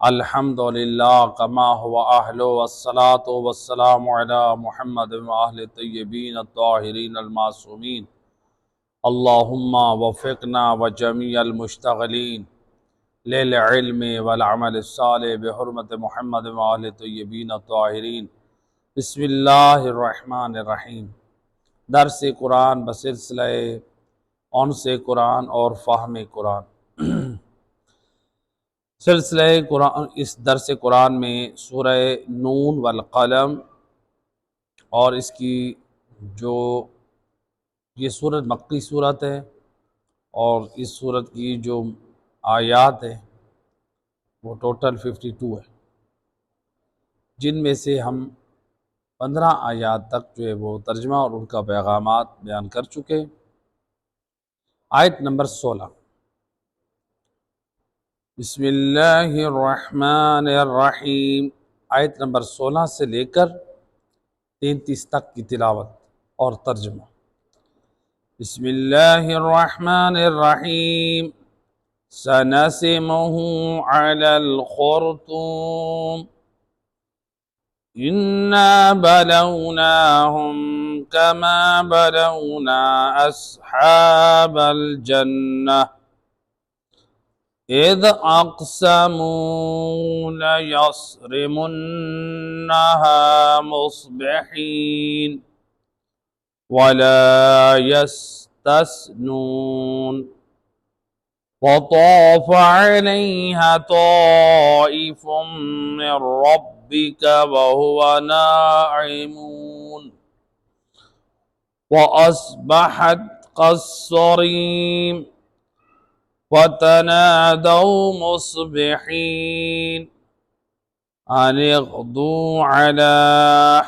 الحمدللہ کما ہوا اہل والصلاة والسلام علی محمد وآلہ طیبین الطاہرین المعصومین اللہم وفقنا وجمیع المشتغلین للعلم والعمل الصالح بحرمت محمد وآلہ طیبین الطاہرین۔ بسم اللہ الرحمن الرحیم۔ درس قرآن بسلسلہ انس قرآن اور فہم قرآن۔ سلسلہ قرآن، اس درس قرآن میں سورہ نون والقلم اور اس کی یہ سورت مکی سورت ہے، اور اس سورت کی جو آیات ہے وہ ٹوٹل 52 ہے، جن میں سے ہم 15 آیات تک جو ہے وہ ترجمہ اور ان کا پیغامات بیان کر چکے۔ آیت نمبر 16، بسم اللہ الرحمن الرحیم۔ آیت نمبر 16 سے لے کر 33 تک کی تلاوت اور ترجمہ۔ بسم اللہ الرحمن الرحیم۔ سنسمہ علی الخرطوم انا بلوناہم کما بلونا اصحاب الجنہ اذ اقسموا لیصرمنها مصبحین ولا يستثنون وطاف عليها طائف من ربك وهو ناعم وأصبحت كالصريم وتنادوا مصبحين أن اغدوا على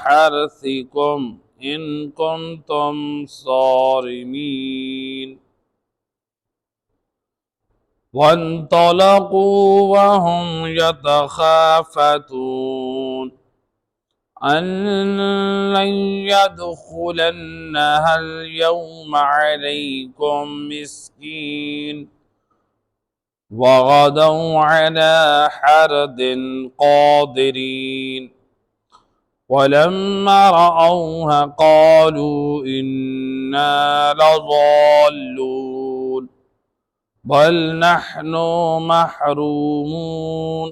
حرثكم إن كنتم صارمين وانطلقوا وهم يتخافتون أن لن يدخلنها اليوم عليكم مسكين وغدوا على حرد قادرين ولما رأوها قالوا إنا لضالون بل نحن محرومون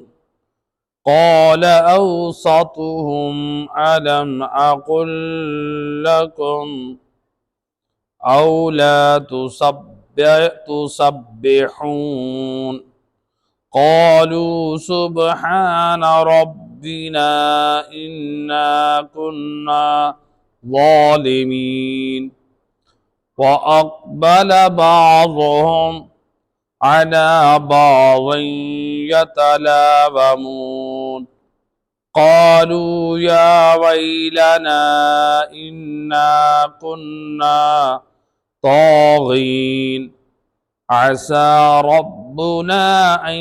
قال أوسطهم ألم أقل لكم أولا تسبحون قالوا سبحان ربنا إنا كنا ظالمين وأقبل بعضهم على بعض يتلاومون قالوا يا ويلنا إنا كنا طاغين عسى ربنا أن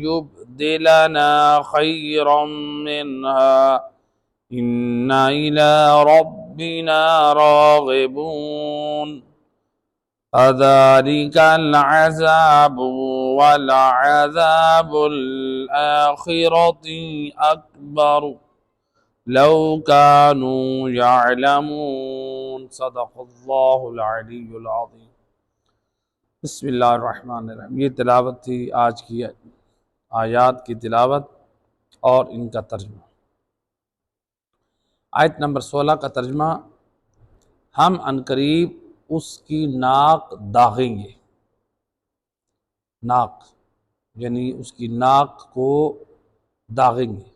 يبدلنا خيرا منها إنا إلى ربنا راغبون فذلك العذاب ولعذاب الآخرة أكبر لو كانوا يعلمون صدق اللہ العلی العظیم۔ بسم اللہ الرحمن الرحیم۔ یہ تلاوت تھی آج کی آیات کی تلاوت اور ان کا ترجمہ۔ آیت نمبر 16 کا ترجمہ، ہم عنقریب اس کی ناک داغیں گے۔ ناک یعنی اس کی ناک کو داغیں گے۔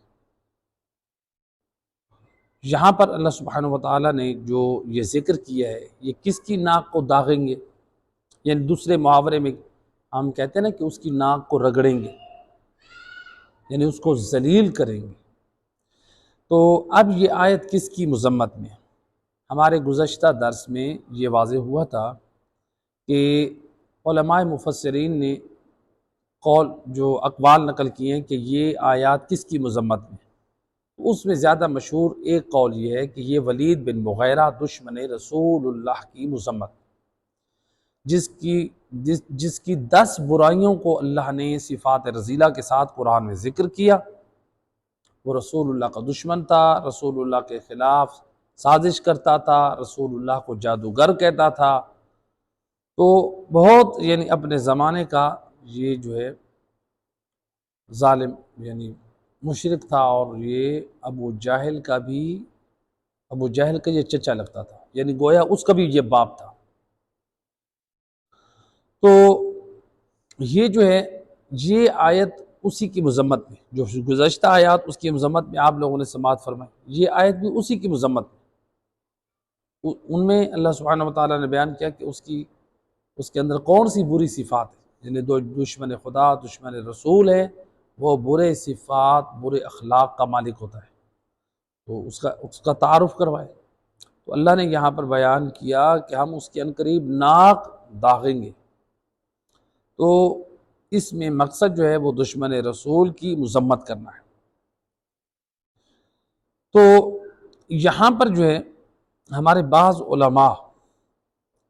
یہاں پر اللہ سبحانہ وتعالیٰ نے جو یہ ذکر کیا ہے، یہ کس کی ناک کو داغیں گے؟ یعنی دوسرے محاورے میں ہم کہتے ہیں نا کہ اس کی ناک کو رگڑیں گے، یعنی اس کو ذلیل کریں گے۔ تو اب یہ آیت کس کی مذمت میں ہے؟ ہمارے گزشتہ درس میں یہ واضح ہوا تھا کہ علماء مفسرین نے جو اقوال نقل کیے ہیں کہ یہ آیات کس کی مذمت میں ہے۔ اس میں زیادہ مشہور ایک قول یہ ہے کہ یہ ولید بن مغیرہ دشمن رسول اللہ کی مذمت۔ جس کی 10 برائیوں کو اللہ نے صفات رذیلہ کے ساتھ قرآن میں ذکر کیا، وہ رسول اللہ کا دشمن تھا، رسول اللہ کے خلاف سازش کرتا تھا، رسول اللہ کو جادوگر کہتا تھا، تو بہت یعنی اپنے زمانے کا یہ جو ہے ظالم یعنی مشرک تھا، اور یہ ابو جہل کا یہ چچا لگتا تھا، یعنی گویا اس کا بھی یہ باپ تھا۔ تو یہ جو ہے یہ آیت اسی کی مذمت میں، جو گزشتہ آیات اس کی مذمت میں آپ لوگوں نے سماعت فرمائی، یہ آیت بھی اسی کی مذمت میں۔ ان میں اللہ سبحانہ وتعالیٰ نے بیان کیا کہ اس کے اندر کون سی بری صفات ہے، یعنی دشمن خدا دشمن رسول ہے، وہ برے صفات برے اخلاق کا مالک ہوتا ہے، تو اس کا تعارف کروائے۔ تو اللہ نے یہاں پر بیان کیا کہ ہم اس کے عنقریب ناک داغیں گے، تو اس میں مقصد جو ہے وہ دشمن رسول کی مذمت کرنا ہے۔ تو یہاں پر جو ہے ہمارے بعض علماء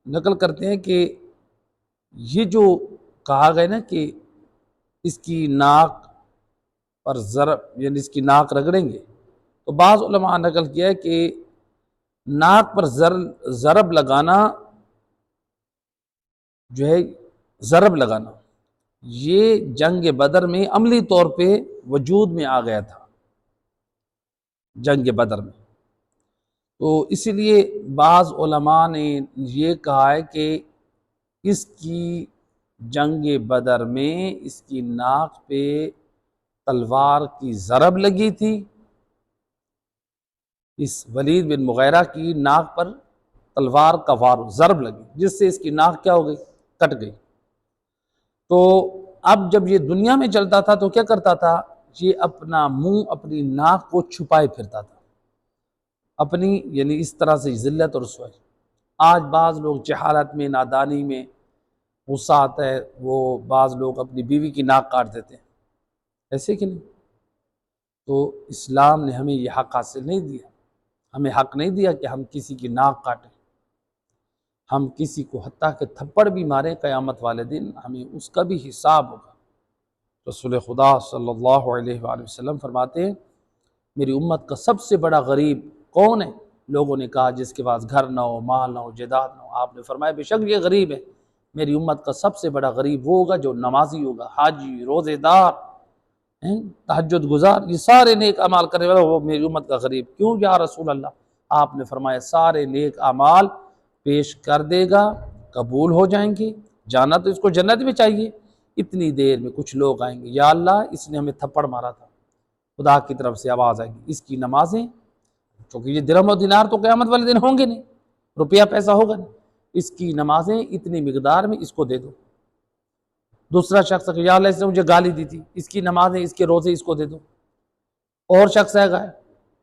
نقل کرتے ہیں کہ یہ جو کہا گیا نا کہ اس کی ناک پر ضرب یعنی اس کی ناک رگڑیں گے، تو بعض علماء نقل کیا ہے کہ ناک پر ضرب لگانا جو ہے، ضرب لگانا یہ جنگ بدر میں عملی طور پہ وجود میں آ گیا تھا، جنگ بدر میں۔ تو اسی لیے بعض علماء نے یہ کہا ہے کہ اس کی جنگ بدر میں اس کی ناک پہ تلوار کی ضرب لگی تھی، اس ولید بن مغیرہ کی ناک پر تلوار کا وار ضرب لگی، جس سے اس کی ناک کیا ہو گئی، کٹ گئی۔ تو اب جب یہ دنیا میں چلتا تھا تو کیا کرتا تھا، یہ اپنا منہ اپنی ناک کو چھپائے پھرتا تھا، اپنی یعنی اس طرح سے ذلت اور رسوائی۔ آج بعض لوگ جہالت میں نادانی میں غصہ آتا ہے، وہ بعض لوگ اپنی بیوی کی ناک کاٹ دیتے ہیں، ایسے کہ نہیں؟ تو اسلام نے ہمیں یہ حق حاصل نہیں دیا، ہمیں حق نہیں دیا کہ ہم کسی کی ناک کاٹیں، ہم کسی کو حتیٰ کہ تھپڑ بھی ماریں قیامت والے دن ہمیں اس کا بھی حساب ہوگا۔ رسول خدا صلی اللہ علیہ وآلہ وسلم فرماتے ہیں میری امت کا سب سے بڑا غریب کون ہے؟ لوگوں نے کہا جس کے پاس گھر نہ ہو، مال نہ ہو، جائیداد نہ ہو۔ آپ نے فرمایا بے شک یہ غریب ہے، میری امت کا سب سے بڑا غریب وہ ہوگا جو نمازی ہوگا، حاجی، روزے دار، تہجد گزار، یہ سارے نیک اعمال کرنے والا، وہ میری امت کا غریب۔ کیوں یا رسول اللہ؟ آپ نے فرمایا سارے نیک اعمال پیش کر دے گا، قبول ہو جائیں گے، جانا تو اس کو جنت میں چاہیے، اتنی دیر میں کچھ لوگ آئیں گے، یا اللہ اس نے ہمیں تھپڑ مارا تھا، خدا کی طرف سے آواز آئے گی اس کی نمازیں، چونکہ یہ درہم و دینار تو قیامت والے دن ہوں گے نہیں، روپیہ پیسہ ہوگا نہیں، اس کی نمازیں اتنی مقدار میں اس کو دے دو۔ دوسرا شخص کہ یا اللہ اس نے مجھے گالی دی تھی، اس کی نمازیں اس کے روزے اس کو دے دو۔ اور شخص ہے گا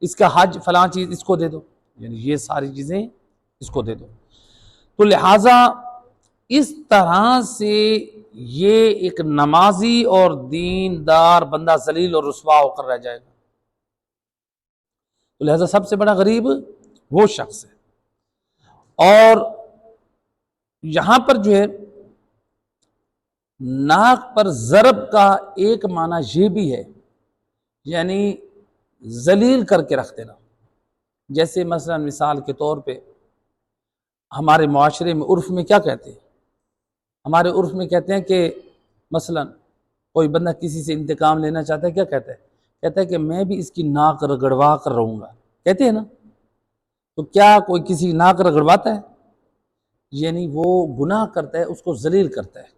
اس کا حج فلاں چیز اس کو دے دو، یعنی یہ ساری چیزیں اس کو دے دو۔ تو لہٰذا اس طرح سے یہ ایک نمازی اور دیندار بندہ ذلیل اور رسوا ہو کر رہ جائے گا۔ تو لہٰذا سب سے بڑا غریب وہ شخص ہے۔ اور یہاں پر جو ہے ناک پر ضرب کا ایک معنی یہ بھی ہے، یعنی ذلیل کر کے رکھ دینا۔ جیسے مثلا مثال کے طور پہ ہمارے معاشرے میں عرف میں کیا کہتے ہیں، ہمارے عرف میں کہتے ہیں کہ مثلا کوئی بندہ کسی سے انتقام لینا چاہتا ہے، کیا کہتا ہے؟ کہتا ہے کہ میں بھی اس کی ناک رگڑوا کر رہوں گا، کہتے ہیں نا؟ تو کیا کوئی کسی ناک رگڑواتا ہے؟ یعنی وہ گناہ کرتا ہے، اس کو ذلیل کرتا ہے،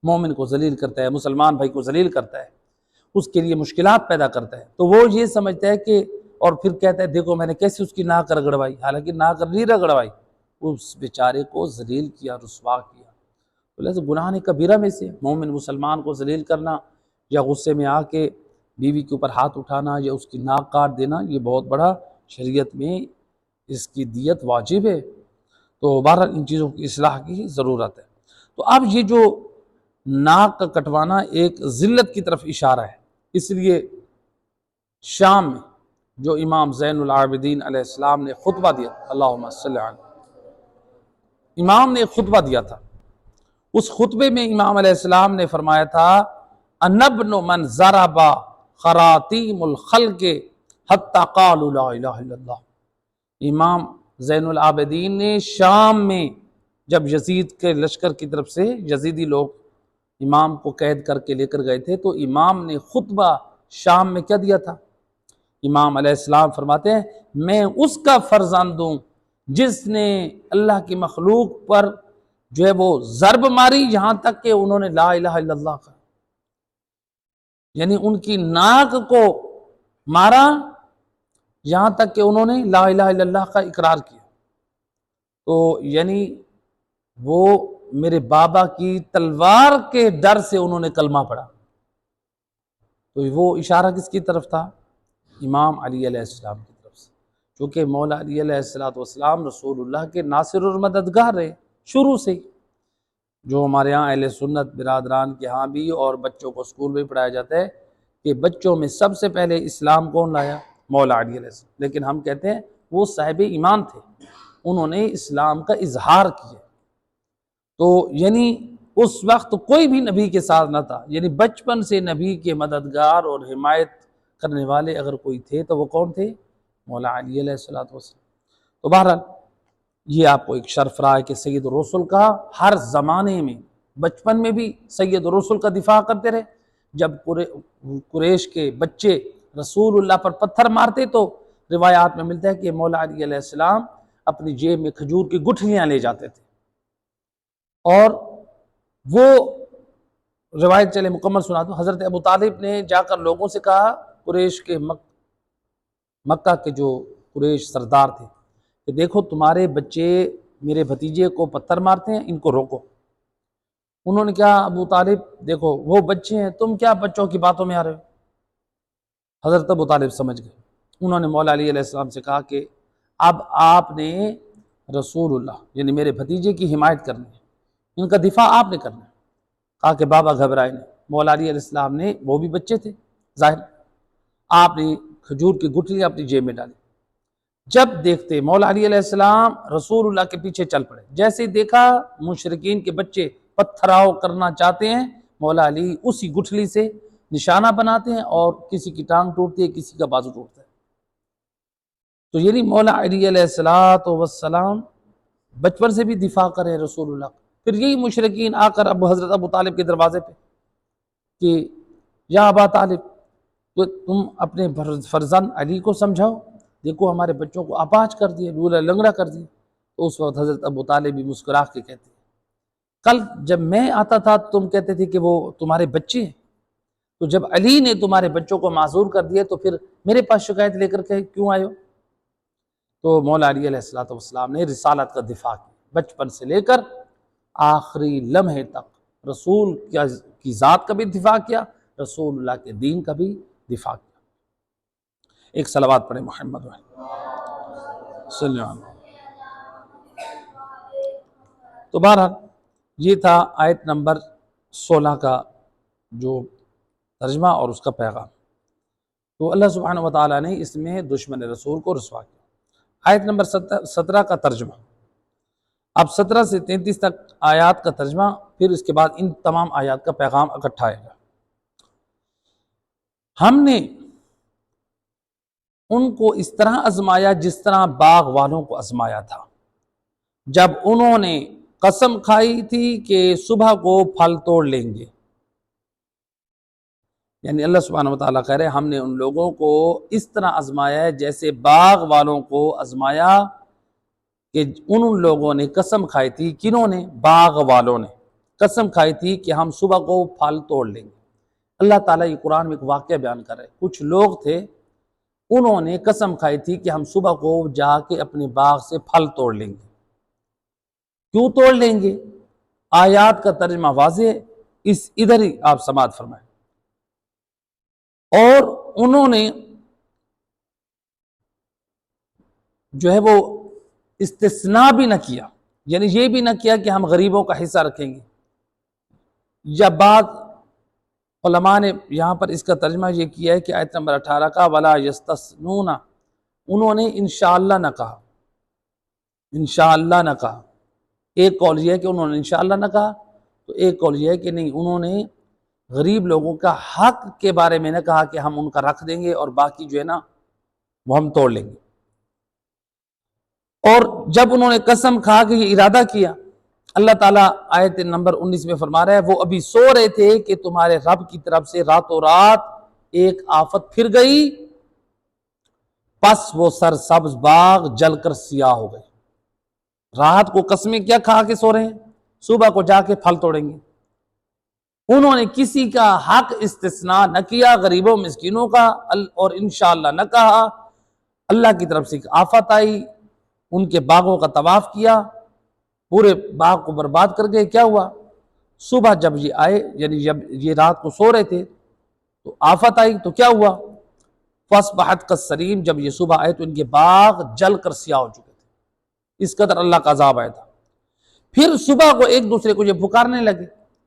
مومن کو ذلیل کرتا ہے، مسلمان بھائی کو ذلیل کرتا ہے، اس کے لیے مشکلات پیدا کرتا ہے، تو وہ یہ سمجھتا ہے کہ اور پھر کہتا ہے دیکھو میں نے کیسے اس کی ناک رگڑوائی، حالانکہ ناک نہیں رگڑوائی، اس بیچارے کو ذلیل کیا، رسوا کیا۔ تو لہذا گناہ کبیرہ میں سے مومن مسلمان کو ذلیل کرنا یا غصے میں آ کے بیوی کے اوپر ہاتھ اٹھانا یا اس کی ناک کاٹ دینا، یہ بہت بڑا شریعت میں اس کی دیت واجب ہے۔ تو بہرحال ان چیزوں کی اصلاح کی ضرورت ہے۔ تو اب یہ جو ناک کا کٹوانا ایک ذلت کی طرف اشارہ ہے، اس لیے شام میں جو امام زین العابدین علیہ السلام نے خطبہ دیا، اللہم صلی علیہ، امام نے ایک خطبہ دیا تھا، اس خطبے میں امام علیہ السلام نے فرمایا تھا انا ابن من ضرب خراطیم الخلق حتی قالوا لا الہ الا اللہ۔ امام زین العابدین نے شام میں جب یزید کے لشکر کی طرف سے یزیدی لوگ امام کو قید کر کے لے کر گئے تھے، تو امام نے خطبہ شام میں کیا دیا تھا؟ امام علیہ السلام فرماتے ہیں میں اس کا فرزند ہوں جس نے اللہ کی مخلوق پر جو ہے وہ ضرب ماری یہاں تک کہ انہوں نے لا الہ الا اللہ کہا، یعنی ان کی ناک کو مارا یہاں تک کہ انہوں نے لا الہ الا اللہ کا اقرار کیا۔ تو یعنی وہ میرے بابا کی تلوار کے ڈر سے انہوں نے کلمہ پڑھا۔ تو وہ اشارہ کس کی طرف تھا؟ امام علی علیہ السلام کی طرف سے، چونکہ مولا علی علیہ السلام رسول اللہ کے ناصر اور مددگار رہے شروع سے ہی، جو ہمارے ہاں اہل سنت برادران کے ہاں بھی اور بچوں کو اسکول میں پڑھایا جاتا ہے کہ بچوں میں سب سے پہلے اسلام کون لایا؟ مولا علی علیہ السلام۔ لیکن ہم کہتے ہیں وہ صاحب ایمان تھے، انہوں نے اسلام کا اظہار کیا۔ تو یعنی اس وقت کوئی بھی نبی کے ساتھ نہ تھا، یعنی بچپن سے نبی کے مددگار اور حمایت کرنے والے اگر کوئی تھے تو وہ کون تھے؟ مولا علی علیہ السلام۔ تو بہرحال یہ آپ کو ایک شرف رہا ہے کہ سید الرسل کا ہر زمانے میں، بچپن میں بھی سید الرسل کا دفاع کرتے رہے۔ جب قریش کے بچے رسول اللہ پر پتھر مارتے تو روایات میں ملتا ہے کہ مولا علی علیہ السلام اپنی جیب میں کھجور کی گٹھلیاں لے جاتے تھے، اور وہ روایت چلے مکمل سنا دو۔ حضرت ابو طالب نے جا کر لوگوں سے کہا، قریش کے مکہ کے جو قریش سردار تھے، کہ دیکھو تمہارے بچے میرے بھتیجے کو پتھر مارتے ہیں، ان کو روکو۔ انہوں نے کہا ابو طالب دیکھو وہ بچے ہیں، تم کیا بچوں کی باتوں میں آ رہے ہو؟ حضرت ابو طالب سمجھ گئے۔ انہوں نے مولا علی علیہ السلام سے کہا کہ اب آپ نے رسول اللہ یعنی میرے بھتیجے کی حمایت کرنی ہے، ان کا دفاع آپ نے کرنا ہے۔ کہا کہ بابا گھبرائے نہیں۔ مولا علی علیہ السلام نے، وہ بھی بچے تھے ظاہر، آپ نے کھجور کی گٹھلی اپنی جیب میں ڈالی۔ جب دیکھتے مولا علی علیہ السلام رسول اللہ کے پیچھے چل پڑے، جیسے ہی دیکھا مشرکین کے بچے پتھراؤ کرنا چاہتے ہیں، مولا علی اسی گٹھلی سے نشانہ بناتے ہیں اور کسی کی ٹانگ ٹوٹتی ہے، کسی کا بازو ٹوٹتا ہے۔ تو یعنی مولا علی علیہ السلام بچپن سے بھی دفاع کرے رسول اللہ۔ پھر یہی مشرکین آ کر حضرت ابو طالب کے دروازے پہ کہ یا ابا طالب تو تم اپنے فرزند علی کو سمجھاؤ، دیکھو ہمارے بچوں کو اپاہج کر دیے، لولا لنگڑا کر دیے۔ تو اس وقت حضرت ابو طالب بھی مسکرا کے کہتے ہیں کل جب میں آتا تھا تم کہتے تھے کہ وہ تمہارے بچے ہیں، تو جب علی نے تمہارے بچوں کو معذور کر دیے تو پھر میرے پاس شکایت لے کر کے کیوں آئے ہو؟ تو مولا علی علیہ السلام نے رسالت کا دفاع کیا، بچپن سے لے کر آخری لمحے تک رسول کی ذات کا بھی دفاع کیا، رسول اللہ کے دین کا بھی دفاع کیا۔ ایک صلوات پڑھیں محمد صلی اللہ علیہ وسلم۔ تو بہرحال یہ تھا آیت نمبر 16 کا جو ترجمہ اور اس کا پیغام۔ تو اللہ سبحانہ وتعالیٰ نے اس میں دشمن رسول کو رسوا کیا۔ آیت نمبر 17 کا ترجمہ، اب 17 سے 33 تک آیات کا ترجمہ، پھر اس کے بعد ان تمام آیات کا پیغام اکٹھا آئے گا۔ ہم نے ان کو اس طرح آزمایا جس طرح باغ والوں کو آزمایا تھا، جب انہوں نے قسم کھائی تھی کہ صبح کو پھل توڑ لیں گے۔ یعنی اللہ سبحانہ وتعالیٰ کہہ رہے ہم نے ان لوگوں کو اس طرح آزمایا ہے جیسے باغ والوں کو آزمایا، کہ ان لوگوں نے قسم کھائی تھی، کنہوں نے؟ باغ والوں نے قسم کھائی تھی کہ ہم صبح کو پھل توڑ لیں گے۔ اللہ تعالیٰ یہ قرآن میں ایک واقعہ بیان کر رہے ہیں، کچھ لوگ تھے انہوں نے قسم کھائی تھی کہ ہم صبح کو جا کے اپنے باغ سے پھل توڑ لیں گے۔ کیوں توڑ لیں گے؟ آیات کا ترجمہ واضح ہے، ادھر ہی آپ سماعت فرمائیں۔ اور انہوں نے جو ہے وہ استثناء بھی نہ کیا، یعنی یہ بھی نہ کیا کہ ہم غریبوں کا حصہ رکھیں گے۔ یا بعض علماء نے یہاں پر اس کا ترجمہ یہ کیا ہے کہ آیت نمبر 18 کا وَلَا يَسْتَثْنُونَ، انہوں نے انشاءاللہ نہ کہا، انشاءاللہ نہ کہا۔ ایک قول یہ ہے کہ انہوں نے انشاءاللہ نہ کہا، تو ایک قول یہ ہے کہ نہیں، انہوں نے غریب لوگوں کا حق کے بارے میں نہ کہا کہ ہم ان کا رکھ دیں گے اور باقی جو ہے نا وہ ہم توڑ لیں گے۔ اور جب انہوں نے قسم کھا کے یہ ارادہ کیا، اللہ تعالیٰ آیت نمبر 19 میں فرما رہا ہے وہ ابھی سو رہے تھے کہ تمہارے رب کی طرف سے راتوں رات ایک آفت پھر گئی، پس وہ سرسبز باغ جل کر سیاہ ہو گئے۔ رات کو قسمیں کیا کھا کے سو رہے ہیں، صبح کو جا کے پھل توڑیں گے۔ انہوں نے کسی کا حق استثناء نہ کیا، غریبوں مسکینوں کا، اور انشاءاللہ نہ کہا۔ اللہ کی طرف سے ایک آفت آئی، ان کے باغوں کا طواف کیا، پورے باغ کو برباد کر گئے۔ کیا ہوا؟ صبح جب یہ آئے، یعنی جب یہ رات کو سو رہے تھے تو آفت آئی، تو کیا ہوا؟ فَأَصْبَحَتْ كَالصَّرِيمِ، جب یہ صبح آئے تو ان کے باغ جل کر سیاہ ہو چکے تھے، اس قدر اللہ کا عذاب آیا تھا۔ پھر صبح کو ایک دوسرے کو یہ پکارنے لگے،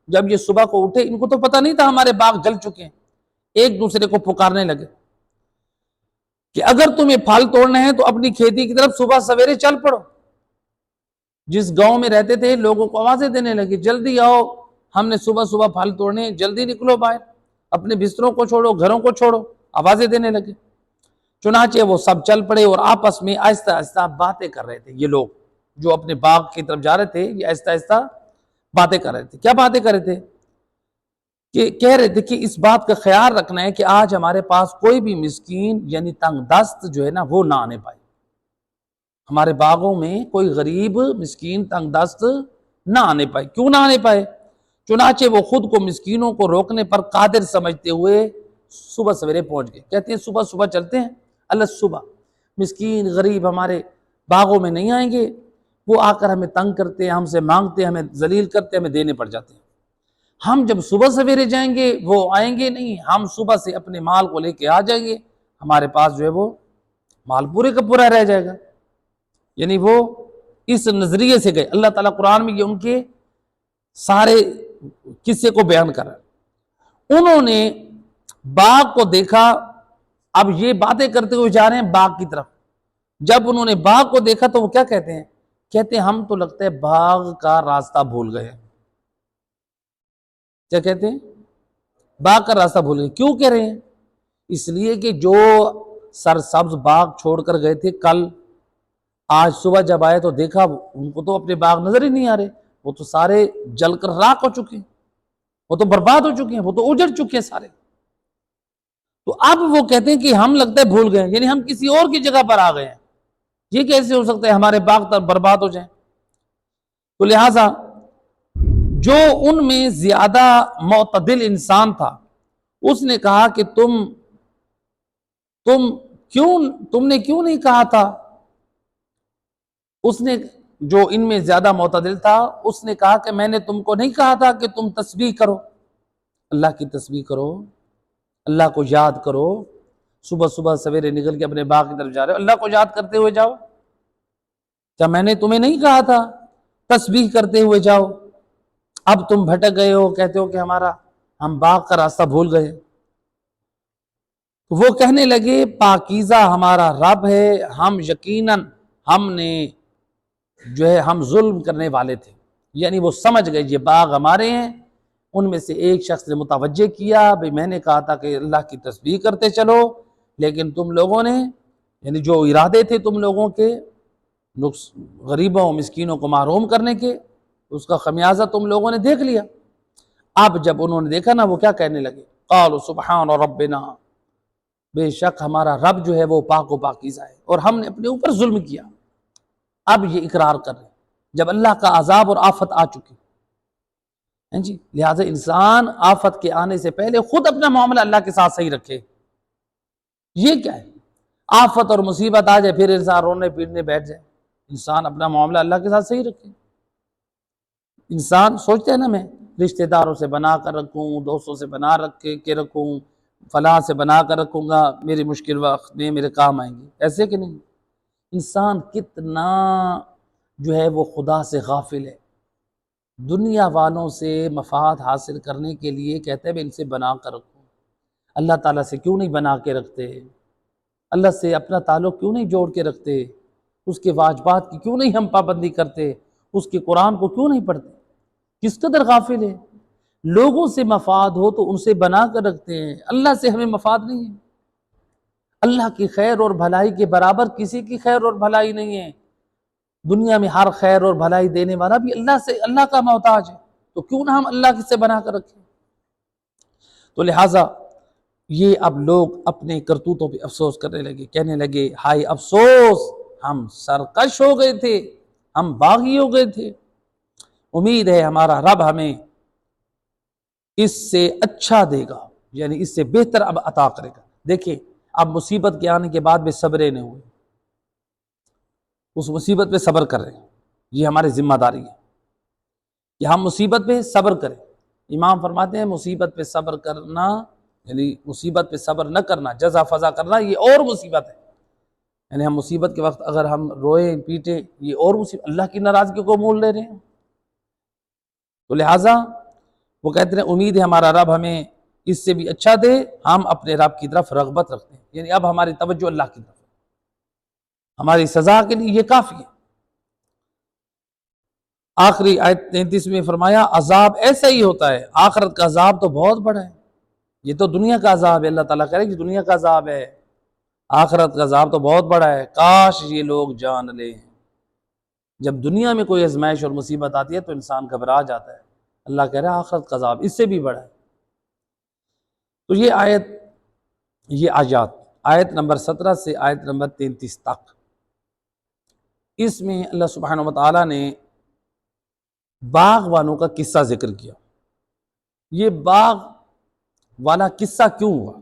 جب یہ صبح کو اٹھے، ان کو تو پتہ نہیں تھا ہمارے باغ جل چکے ہیں، ایک دوسرے کو پکارنے لگے کہ اگر تمہیں پھل توڑنے ہیں تو اپنی کھیتی کی طرف صبح سویرے چل پڑو۔ جس گاؤں میں رہتے تھے لوگوں کو آوازیں دینے لگے، جلدی آؤ، ہم نے صبح صبح پھل توڑنے ہیں، جلدی نکلو باہر، اپنے بستروں کو چھوڑو، گھروں کو چھوڑو، آوازیں دینے لگے۔ چنانچہ وہ سب چل پڑے اور آپس میں آہستہ آہستہ باتیں کر رہے تھے۔ یہ لوگ جو اپنے باغ کی طرف جا رہے تھے یہ آہستہ آہستہ باتیں کر رہے تھے۔ کیا باتیں کر رہے تھے؟ کہ کہہ رہے تھے کہ اس بات کا خیال رکھنا ہے کہ آج ہمارے پاس کوئی بھی مسکین یعنی تنگ دست جو ہے نا وہ نہ آنے پائے، ہمارے باغوں میں کوئی غریب مسکین تنگ دست نہ آنے پائے۔ کیوں نہ آنے پائے؟ چنانچہ وہ خود کو مسکینوں کو روکنے پر قادر سمجھتے ہوئے صبح سویرے پہنچ گئے۔ کہتے ہیں صبح صبح چلتے ہیں، اللہ صبح مسکین غریب ہمارے باغوں میں نہیں آئیں گے، وہ آ کر ہمیں تنگ کرتے ہیں، ہم سے مانگتے ہیں، ہمیں ذلیل کرتے ہیں، ہمیں دینے پڑ جاتے ہیں۔ ہم جب صبح سویرے جائیں گے وہ آئیں گے نہیں، ہم صبح سے اپنے مال کو لے کے آ جائیں گے، ہمارے پاس جو ہے وہ مال پورے کا پورا رہ جائے گا۔ یعنی وہ اس نظریے سے گئے۔ اللہ تعالیٰ قرآن میں یہ ان کے سارے قصے کو بیان کر رہا ہے۔ انہوں نے باغ کو دیکھا، اب یہ باتیں کرتے ہوئے جا رہے ہیں باغ کی طرف۔ جب انہوں نے باغ کو دیکھا تو وہ کیا کہتے ہیں؟ کہتے ہیں ہم تو لگتا ہے باغ کا راستہ بھول گئے۔ کیا کہتے ہیں؟ باغ کا راستہ بھول گئے۔ کیوں کہہ رہے ہیں؟ اس لیے کہ جو سرسبز باغ چھوڑ کر گئے تھے کل، آج صبح جب آئے تو دیکھا ان کو تو اپنے باغ نظر ہی نہیں آ رہے، وہ تو سارے جل کر راکھ ہو چکے ہیں، وہ تو برباد ہو چکے ہیں، وہ تو اجڑ چکے ہیں سارے۔ تو اب وہ کہتے ہیں کہ ہم لگتا ہے بھول گئے، یعنی ہم کسی اور کی جگہ پر آ گئے ہیں، یہ کیسے ہو سکتا ہے ہمارے باغ تک برباد ہو جائیں۔ تو لہٰذا جو ان میں زیادہ معتدل انسان تھا اس نے کہا کہ تم نے کیوں نہیں کہا تھا؟ اس نے، جو ان میں زیادہ معتدل تھا، اس نے کہا کہ میں نے تم کو نہیں کہا تھا کہ تم تسبیح کرو، اللہ کی تسبیح کرو، اللہ کو یاد کرو، صبح صبح سویرے نکل کے اپنے باغ کی طرف جا رہے ہو، اللہ کو یاد کرتے ہوئے جاؤ۔ کیا میں نے تمہیں نہیں کہا تھا تسبیح کرتے ہوئے جاؤ؟ اب تم بھٹک گئے ہو، کہتے ہو کہ ہم باغ کا راستہ بھول گئے۔ وہ کہنے لگے پاکیزہ ہمارا رب ہے، ہم یقیناً ہم ظلم کرنے والے تھے، یعنی وہ سمجھ گئے یہ باغ ہمارے ہیں۔ ان میں سے ایک شخص نے متوجہ کیا، بھئی میں نے کہا تھا کہ اللہ کی تسبیح کرتے چلو، لیکن تم لوگوں نے، یعنی جو ارادے تھے تم لوگوں کے غریبوں مسکینوں کو محروم کرنے کے، اس کا خمیازہ تم لوگوں نے دیکھ لیا۔ اب جب انہوں نے دیکھا نا، وہ کیا کہنے لگے؟ قالوا سبحان ربنا، بے شک ہمارا رب جو ہے وہ پاک و پاکیزہ ہے اور ہم نے اپنے اوپر ظلم کیا۔ اب یہ اقرار کر رہے ہیں جب اللہ کا عذاب اور آفت آ چکی ہیں جی، لہٰذا انسان آفت کے آنے سے پہلے خود اپنا معاملہ اللہ کے ساتھ صحیح رکھے۔ یہ کیا ہے؟ آفت اور مصیبت آ جائے پھر انسان رونے پیٹنے بیٹھ جائے۔ انسان اپنا معاملہ اللہ کے ساتھ صحیح رکھے۔ انسان سوچتے ہیں نا میں رشتہ داروں سے بنا کر رکھوں، دوستوں سے بنا کے رکھوں، فلاں سے بنا کر رکھوں گا، میری مشکل وقت میں میرے کام آئیں گے، ایسے کہ نہیں؟ انسان کتنا جو ہے وہ خدا سے غافل ہے، دنیا والوں سے مفاد حاصل کرنے کے لیے کہتے ہیں میں ان سے بنا کر رکھوں۔ اللہ تعالیٰ سے کیوں نہیں بنا کے رکھتے؟ اللہ سے اپنا تعلق کیوں نہیں جوڑ کے رکھتے؟ اس کے واجبات کی کیوں نہیں ہم پابندی کرتے؟ اس کے قرآن کو کیوں نہیں پڑھتے؟ کس قدر غافل ہے. لوگوں سے مفاد ہو تو ان سے بنا کر رکھتے ہیں، اللہ سے ہمیں مفاد نہیں ہے. اللہ کی خیر اور بھلائی کے برابر کسی کی خیر اور بھلائی نہیں ہے. دنیا میں ہر خیر اور بھلائی دینے والا بھی اللہ کا محتاج ہے، تو کیوں نہ ہم اللہ سے بنا کر رکھیں. تو لہٰذا یہ اب لوگ اپنے کرتوتوں پہ افسوس کرنے لگے، کہنے لگے ہائے افسوس، ہم سرکش ہو گئے تھے، ہم باغی ہو گئے تھے. امید ہے ہمارا رب ہمیں اس سے اچھا دے گا، یعنی اس سے بہتر اب عطا کرے گا. دیکھیں اب مصیبت کے آنے کے بعد بھی صبر نہیں ہوئے، اس مصیبت پہ صبر کر رہے ہیں. یہ ہماری ذمہ داری ہے کہ ہم مصیبت پہ صبر کریں. امام فرماتے ہیں مصیبت پہ صبر کرنا، یعنی مصیبت پہ صبر نہ کرنا، جزا فضا کرنا، یہ اور مصیبت ہے. یعنی ہم مصیبت کے وقت اگر ہم روئیں پیٹیں، یہ اور مصیبت، اللہ کی ناراضگی کو مول لے رہے ہیں. تو لہٰذا وہ کہتے ہیں امید ہے ہمارا رب ہمیں اس سے بھی اچھا دے، ہم اپنے رب کی طرف رغبت رکھتے ہیں. یعنی اب ہماری توجہ اللہ کی طرف ہے، ہماری سزا کے لیے یہ کافی ہے. آخری آیت 33 میں فرمایا عذاب ایسا ہی ہوتا ہے، آخرت کا عذاب تو بہت بڑا ہے. یہ تو دنیا کا عذاب ہے، اللہ تعالیٰ کہہ رہے کہ دنیا کا عذاب ہے، آخرت کا عذاب تو بہت بڑا ہے. کاش یہ لوگ جان لیں. جب دنیا میں کوئی آزمائش اور مصیبت آتی ہے تو انسان گھبرا جاتا ہے، اللہ کہہ رہا ہے آخرت کا عذاب اس سے بھی بڑا ہے. تو یہ آیت نمبر 17 سے آیت نمبر 33 تک، اس میں اللہ سبحانہ وتعالیٰ نے باغ والوں کا قصہ ذکر کیا. یہ باغ والا قصہ کیوں ہوا؟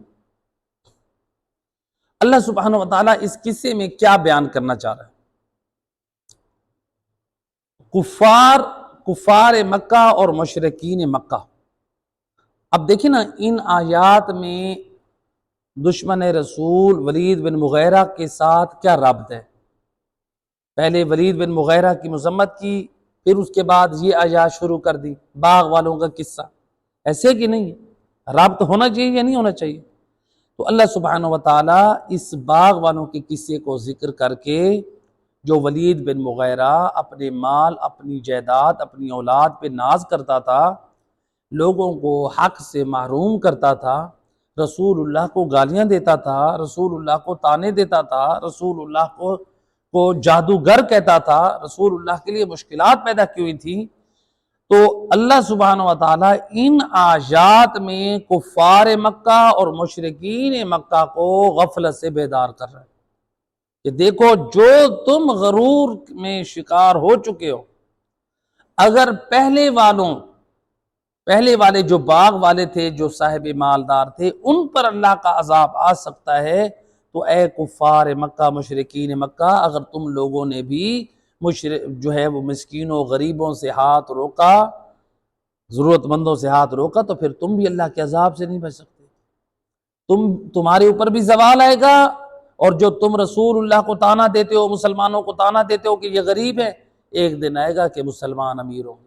اللہ سبحانہ وتعالیٰ اس قصے میں کیا بیان کرنا چاہ رہا ہے؟ کفار مکہ اور مشرکین مکہ. اب دیکھیں نا ان آیات میں دشمن رسول ولید بن مغیرہ کے ساتھ کیا رابط ہے؟ پہلے ولید بن مغیرہ کی مذمت کی، پھر اس کے بعد یہ آیات شروع کر دی، باغ والوں کا قصہ. ایسے کہ نہیں رابط ہونا چاہیے یا نہیں ہونا چاہیے؟ تو اللہ سبحانہ وتعالیٰ اس باغ والوں کے قصے کو ذکر کر کے، جو ولید بن مغیرہ اپنے مال، اپنی جائیداد، اپنی اولاد پہ ناز کرتا تھا، لوگوں کو حق سے محروم کرتا تھا، رسول اللہ کو گالیاں دیتا تھا، رسول اللہ کو طعنے دیتا تھا، رسول اللہ کو جادوگر کہتا تھا، رسول اللہ کے لیے مشکلات پیدا کی ہوئی تھی. تو اللہ سبحانہ وتعالیٰ ان آیات میں کفار مکہ اور مشرکین مکہ کو غفلت سے بیدار کر رہا ہے کہ دیکھو جو تم غرور میں شکار ہو چکے ہو، اگر پہلے والے جو باغ والے تھے، جو صاحب مالدار تھے، ان پر اللہ کا عذاب آ سکتا ہے، تو اے کفار مکہ مشرکین مکہ، اگر تم لوگوں نے بھی جو ہے وہ مسکینوں غریبوں سے ہاتھ روکا، ضرورت مندوں سے ہاتھ روکا، تو پھر تم بھی اللہ کے عذاب سے نہیں بچ سکتے. تمہارے اوپر بھی زوال آئے گا، اور جو تم رسول اللہ کو طعنہ دیتے ہو، مسلمانوں کو طعنہ دیتے ہو کہ یہ غریب ہے، ایک دن آئے گا کہ مسلمان امیر ہوں گے،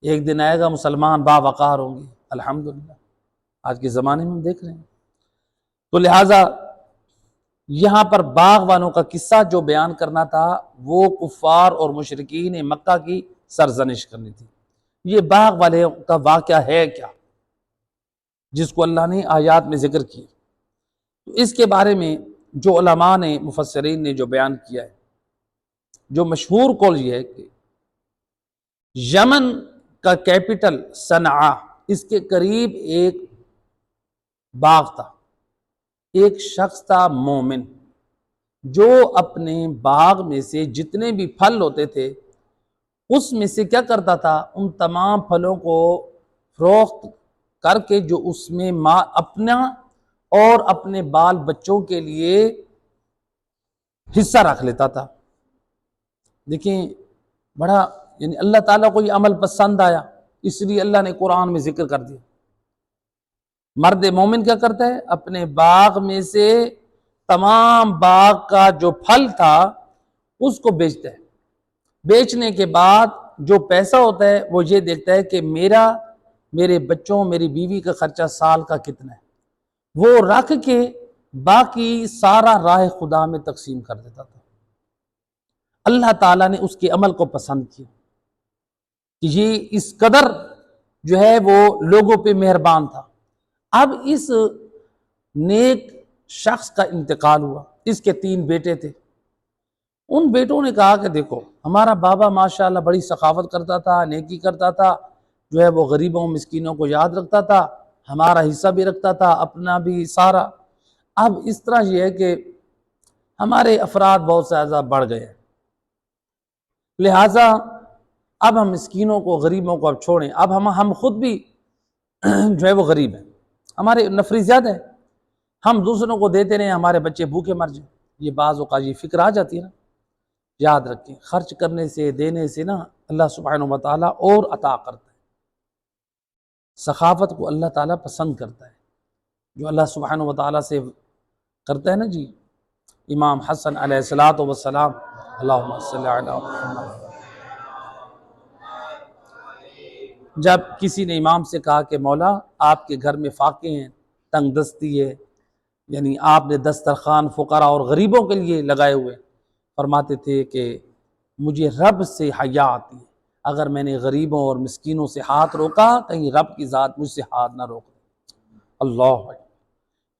ایک دن آئے گا مسلمان باوقار ہوں گے. الحمدللہ آج کے زمانے میں ہم دیکھ رہے ہیں. تو لہٰذا یہاں پر باغ والوں کا قصہ جو بیان کرنا تھا، وہ کفار اور مشرکین مکہ کی سرزنش کرنی تھی. یہ باغ والے کا واقعہ ہے کیا جس کو اللہ نے آیات میں ذکر کیا؟ تو اس کے بارے میں جو علماء نے، مفسرین نے جو بیان کیا ہے، جو مشہور قول یہ ہے کہ یمن کا کیپٹل صنعا، اس کے قریب ایک باغ تھا. ایک شخص تھا مومن، جو اپنے باغ میں سے جتنے بھی پھل ہوتے تھے اس میں سے کیا کرتا تھا، ان تمام پھلوں کو فروخت کر کے جو اس میں اپنا اور اپنے بال بچوں کے لیے حصہ رکھ لیتا تھا. دیکھیں بڑا، یعنی اللہ تعالیٰ کو یہ عمل پسند آیا، اس لیے اللہ نے قرآن میں ذکر کر دیا. مرد مومن کیا کرتا ہے، اپنے باغ میں سے تمام باغ کا جو پھل تھا اس کو بیچتا ہے. بیچنے کے بعد جو پیسہ ہوتا ہے وہ یہ دیکھتا ہے کہ میرے بچوں، میری بیوی کا خرچہ سال کا کتنا ہے، وہ رکھ کے باقی سارا راہ خدا میں تقسیم کر دیتا تھا. اللہ تعالیٰ نے اس کے عمل کو پسند کیا کہ یہ اس قدر جو ہے وہ لوگوں پہ مہربان تھا۔ اب اس نیک شخص کا انتقال ہوا، اس کے 3 بیٹے تھے۔ ان بیٹوں نے کہا کہ دیکھو ہمارا بابا ماشاءاللہ بڑی سخاوت کرتا تھا، نیکی کرتا تھا، جو ہے وہ غریبوں مسکینوں کو یاد رکھتا تھا، ہمارا حصہ بھی رکھتا تھا، اپنا بھی سارا۔ اب اس طرح یہ ہے کہ ہمارے افراد بہت زیادہ بڑھ گئے، لہٰذا اب ہم مسکینوں کو غریبوں کو اب چھوڑیں، اب ہم خود بھی جو ہے وہ غریب ہیں، ہمارے نفری زیادہ ہے، ہم دوسروں کو دیتے رہیں، ہمارے بچے بھوکے مر جائیں۔ یہ بعض اوقات یہ فکر آ جاتی ہے نا۔ یاد رکھیں خرچ کرنے سے، دینے سے نا اللہ سبحانہ و تعالیٰ اور عطا کرتا ہے۔ سخاوت کو اللہ تعالیٰ پسند کرتا ہے، جو اللہ سبحانہ و تعالیٰ سے کرتا ہے نا جی۔ امام حسن علیہ السلام اللہم صلی علی محمد، جب کسی نے امام سے کہا کہ مولا آپ کے گھر میں فاقے ہیں، تنگ دستی ہے، یعنی آپ نے دسترخوان فقراء اور غریبوں کے لیے لگائے ہوئے، فرماتے تھے کہ مجھے رب سے حیا آتی ہے، اگر میں نے غریبوں اور مسکینوں سے ہاتھ روکا کہیں رب کی ذات مجھ سے ہاتھ نہ روک دے۔ اللہ اکبر،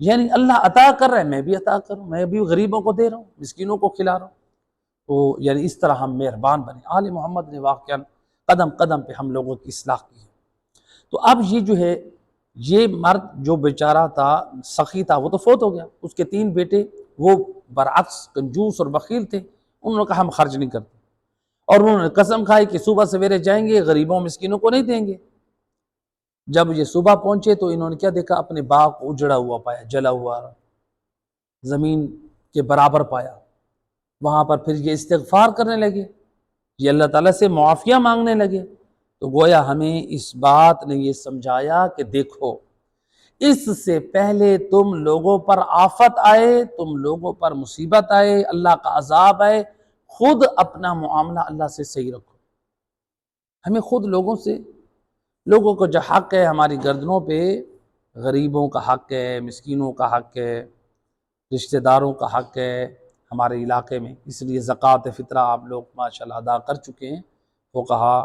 یعنی اللہ عطا کر رہا ہے، میں بھی عطا کروں، میں بھی غریبوں کو دے رہا ہوں، مسکینوں کو کھلا رہا ہوں۔ تو یعنی اس طرح ہم مہربان بنیں۔ آل محمد نے واقعاً قدم قدم پہ ہم لوگوں کی اصلاح کی ہے۔ تو اب یہ جو ہے یہ مرد جو بیچارہ تھا، سخی تھا، وہ تو فوت ہو گیا، اس کے 3 بیٹے وہ برعکس کنجوس اور بخیل تھے، انہوں نے کہا ہم خرچ نہیں کرتے، اور انہوں نے قسم کھائی کہ صبح سویرے جائیں گے، غریبوں مسکینوں کو نہیں دیں گے۔ جب یہ صبح پہنچے تو انہوں نے کیا دیکھا؟ اپنے باغ کو اجڑا ہوا پایا، جلا ہوا، زمین کے برابر پایا۔ وہاں پر پھر یہ استغفار کرنے لگے، یہ اللہ تعالیٰ سے معافیہ مانگنے لگے۔ تو گویا ہمیں اس بات نے یہ سمجھایا کہ دیکھو اس سے پہلے تم لوگوں پر آفت آئے، تم لوگوں پر مصیبت آئے، اللہ کا عذاب آئے، خود اپنا معاملہ اللہ سے صحیح رکھو۔ ہمیں خود لوگوں کو جو حق ہے ہماری گردنوں پہ، غریبوں کا حق ہے، مسکینوں کا حق ہے، رشتہ داروں کا حق ہے ہمارے علاقے میں، اس لیے زکوٰۃ فطرہ آپ لوگ ماشاءاللہ ادا کر چکے ہیں۔ فقہا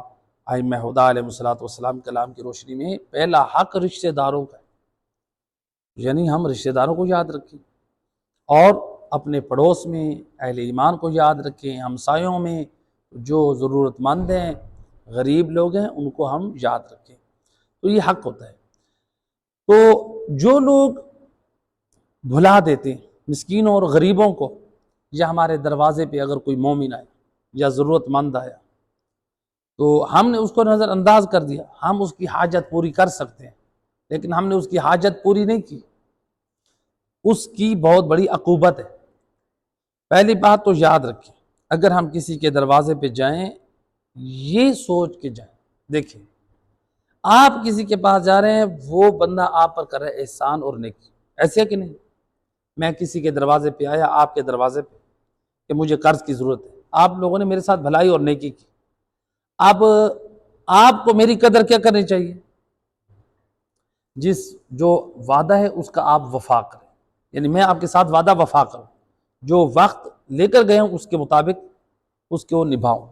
ائمہ ہدیٰ علیہ السلام کلام کی روشنی میں پہلا حق رشتہ داروں کا ہے، یعنی ہم رشتہ داروں کو یاد رکھیں، اور اپنے پڑوس میں اہل ایمان کو یاد رکھیں، ہمسایوں میں جو ضرورت مند ہیں، غریب لوگ ہیں، ان کو ہم یاد رکھیں۔ تو یہ حق ہوتا ہے۔ تو جو لوگ بھلا دیتے ہیں مسکینوں اور غریبوں کو، یا ہمارے دروازے پہ اگر کوئی مومن آیا یا ضرورت مند آیا تو ہم نے اس کو نظر انداز کر دیا، ہم اس کی حاجت پوری کر سکتے ہیں، لیکن ہم نے اس کی حاجت پوری نہیں کی، اس کی بہت بڑی عقوبت ہے۔ پہلی بات تو یاد رکھیں، اگر ہم کسی کے دروازے پہ جائیں یہ سوچ کے جائیں، دیکھیں آپ کسی کے پاس جا رہے ہیں، وہ بندہ آپ پر کر رہا ہے احسان اور نیکی، ایسے ہے کہ نہیں؟ میں کسی کے دروازے پہ آیا، آپ کے دروازے پہ، کہ مجھے قرض کی ضرورت ہے، آپ لوگوں نے میرے ساتھ بھلائی اور نیکی کی، اب آپ کو میری قدر کیا کرنی چاہیے؟ جو وعدہ ہے اس کا آپ وفا کریں، یعنی میں آپ کے ساتھ وعدہ وفا کروں، جو وقت لے کر گئے ہوں اس کے مطابق اس کو نبھاؤں۔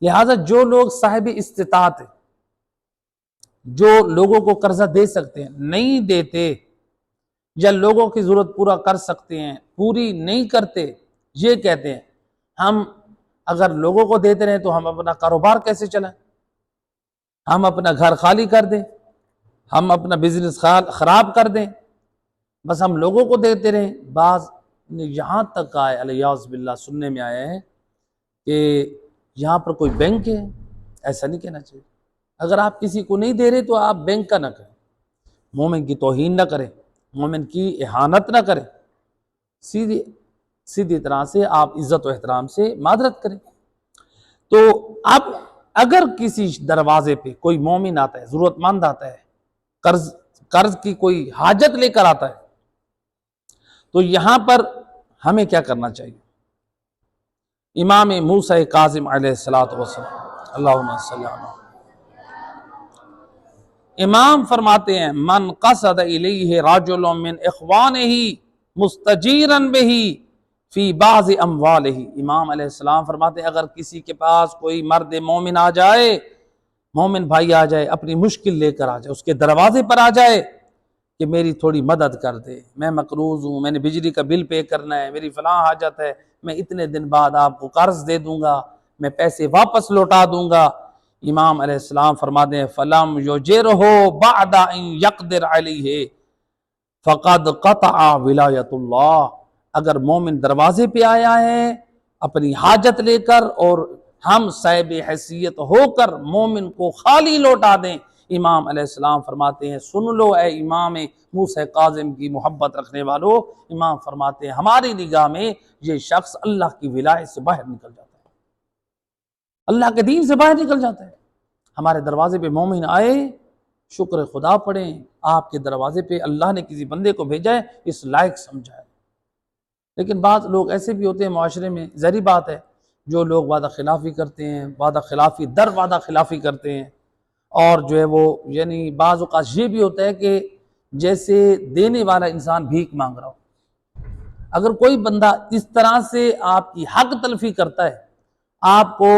لہٰذا جو لوگ صاحب استطاعت ہیں، جو لوگوں کو قرضہ دے سکتے ہیں نہیں دیتے، یا لوگوں کی ضرورت پورا کر سکتے ہیں پوری نہیں کرتے، یہ کہتے ہیں ہم اگر لوگوں کو دیتے رہیں تو ہم اپنا کاروبار کیسے چلائیں، ہم اپنا گھر خالی کر دیں، ہم اپنا بزنس خراب کر دیں، بس ہم لوگوں کو دیتے رہیں۔ بعض نے یہاں تک آئے الیاذ باللہ، سننے میں آیا ہے کہ یہاں پر کوئی بینک ہے، ایسا نہیں کہنا چاہیے۔ اگر آپ کسی کو نہیں دے رہے تو آپ بینک کا نہ کریں، مومن کی توہین نہ کریں، مومن کی اہانت نہ کریں، سیدھی طرح سے آپ عزت و احترام سے معذرت کریں۔ تو اب اگر کسی دروازے پہ کوئی مومن آتا ہے، ضرورت مند آتا ہے، قرض کی کوئی حاجت لے کر آتا ہے، تو یہاں پر ہمیں کیا کرنا چاہیے؟ امام موسیٰ کاظم علیہ السلام اللہم صلی علی محمد، امام فرماتے ہیں من قصد الیہ رجل من اخوانہ مستجیرا بہ فی بعض اموالہ، امام علیہ السلام فرماتے ہیں اگر کسی کے پاس کوئی مرد مومن آ جائے، مومن بھائی آ جائے، اپنی مشکل لے کر آ جائے، اس کے دروازے پر آ جائے کہ میری تھوڑی مدد کر دے، میں مقروض ہوں، میں نے بجلی کا بل پے کرنا ہے، میری فلاں حاجت ہے، میں اتنے دن بعد آپ کو قرض دے دوں گا، میں پیسے واپس لوٹا دوں گا، امام علیہ السلام فرماتے ہیں فلم یجرہ بعد ان یقدر علیہ فقد قطع ولایت اللہ، اگر مومن دروازے پہ آیا ہے اپنی حاجت لے کر اور ہم صاحب حیثیت ہو کر مومن کو خالی لوٹا دیں، امام علیہ السلام فرماتے ہیں سن لو اے امام موسیٰ کاظم کی محبت رکھنے والو، امام فرماتے ہیں ہماری نگاہ میں یہ شخص اللہ کی ولایت سے باہر نکل جاتا ہے، اللہ کے دین سے باہر نکل جاتا ہے۔ ہمارے دروازے پہ مومن آئے، شکر خدا پڑھیں، آپ کے دروازے پہ اللہ نے کسی بندے کو بھیجا ہے، اس لائق سمجھا ہے۔ لیکن بعض لوگ ایسے بھی ہوتے ہیں معاشرے میں، ظاہری بات ہے، جو لوگ وعدہ خلافی کرتے ہیں، وعدہ خلافی در وعدہ خلافی کرتے ہیں، اور جو ہے وہ یعنی بعض اوقات یہ بھی ہوتا ہے کہ جیسے دینے والا انسان بھیک مانگ رہا ہو۔ اگر کوئی بندہ اس طرح سے آپ کی حق تلفی کرتا ہے، آپ کو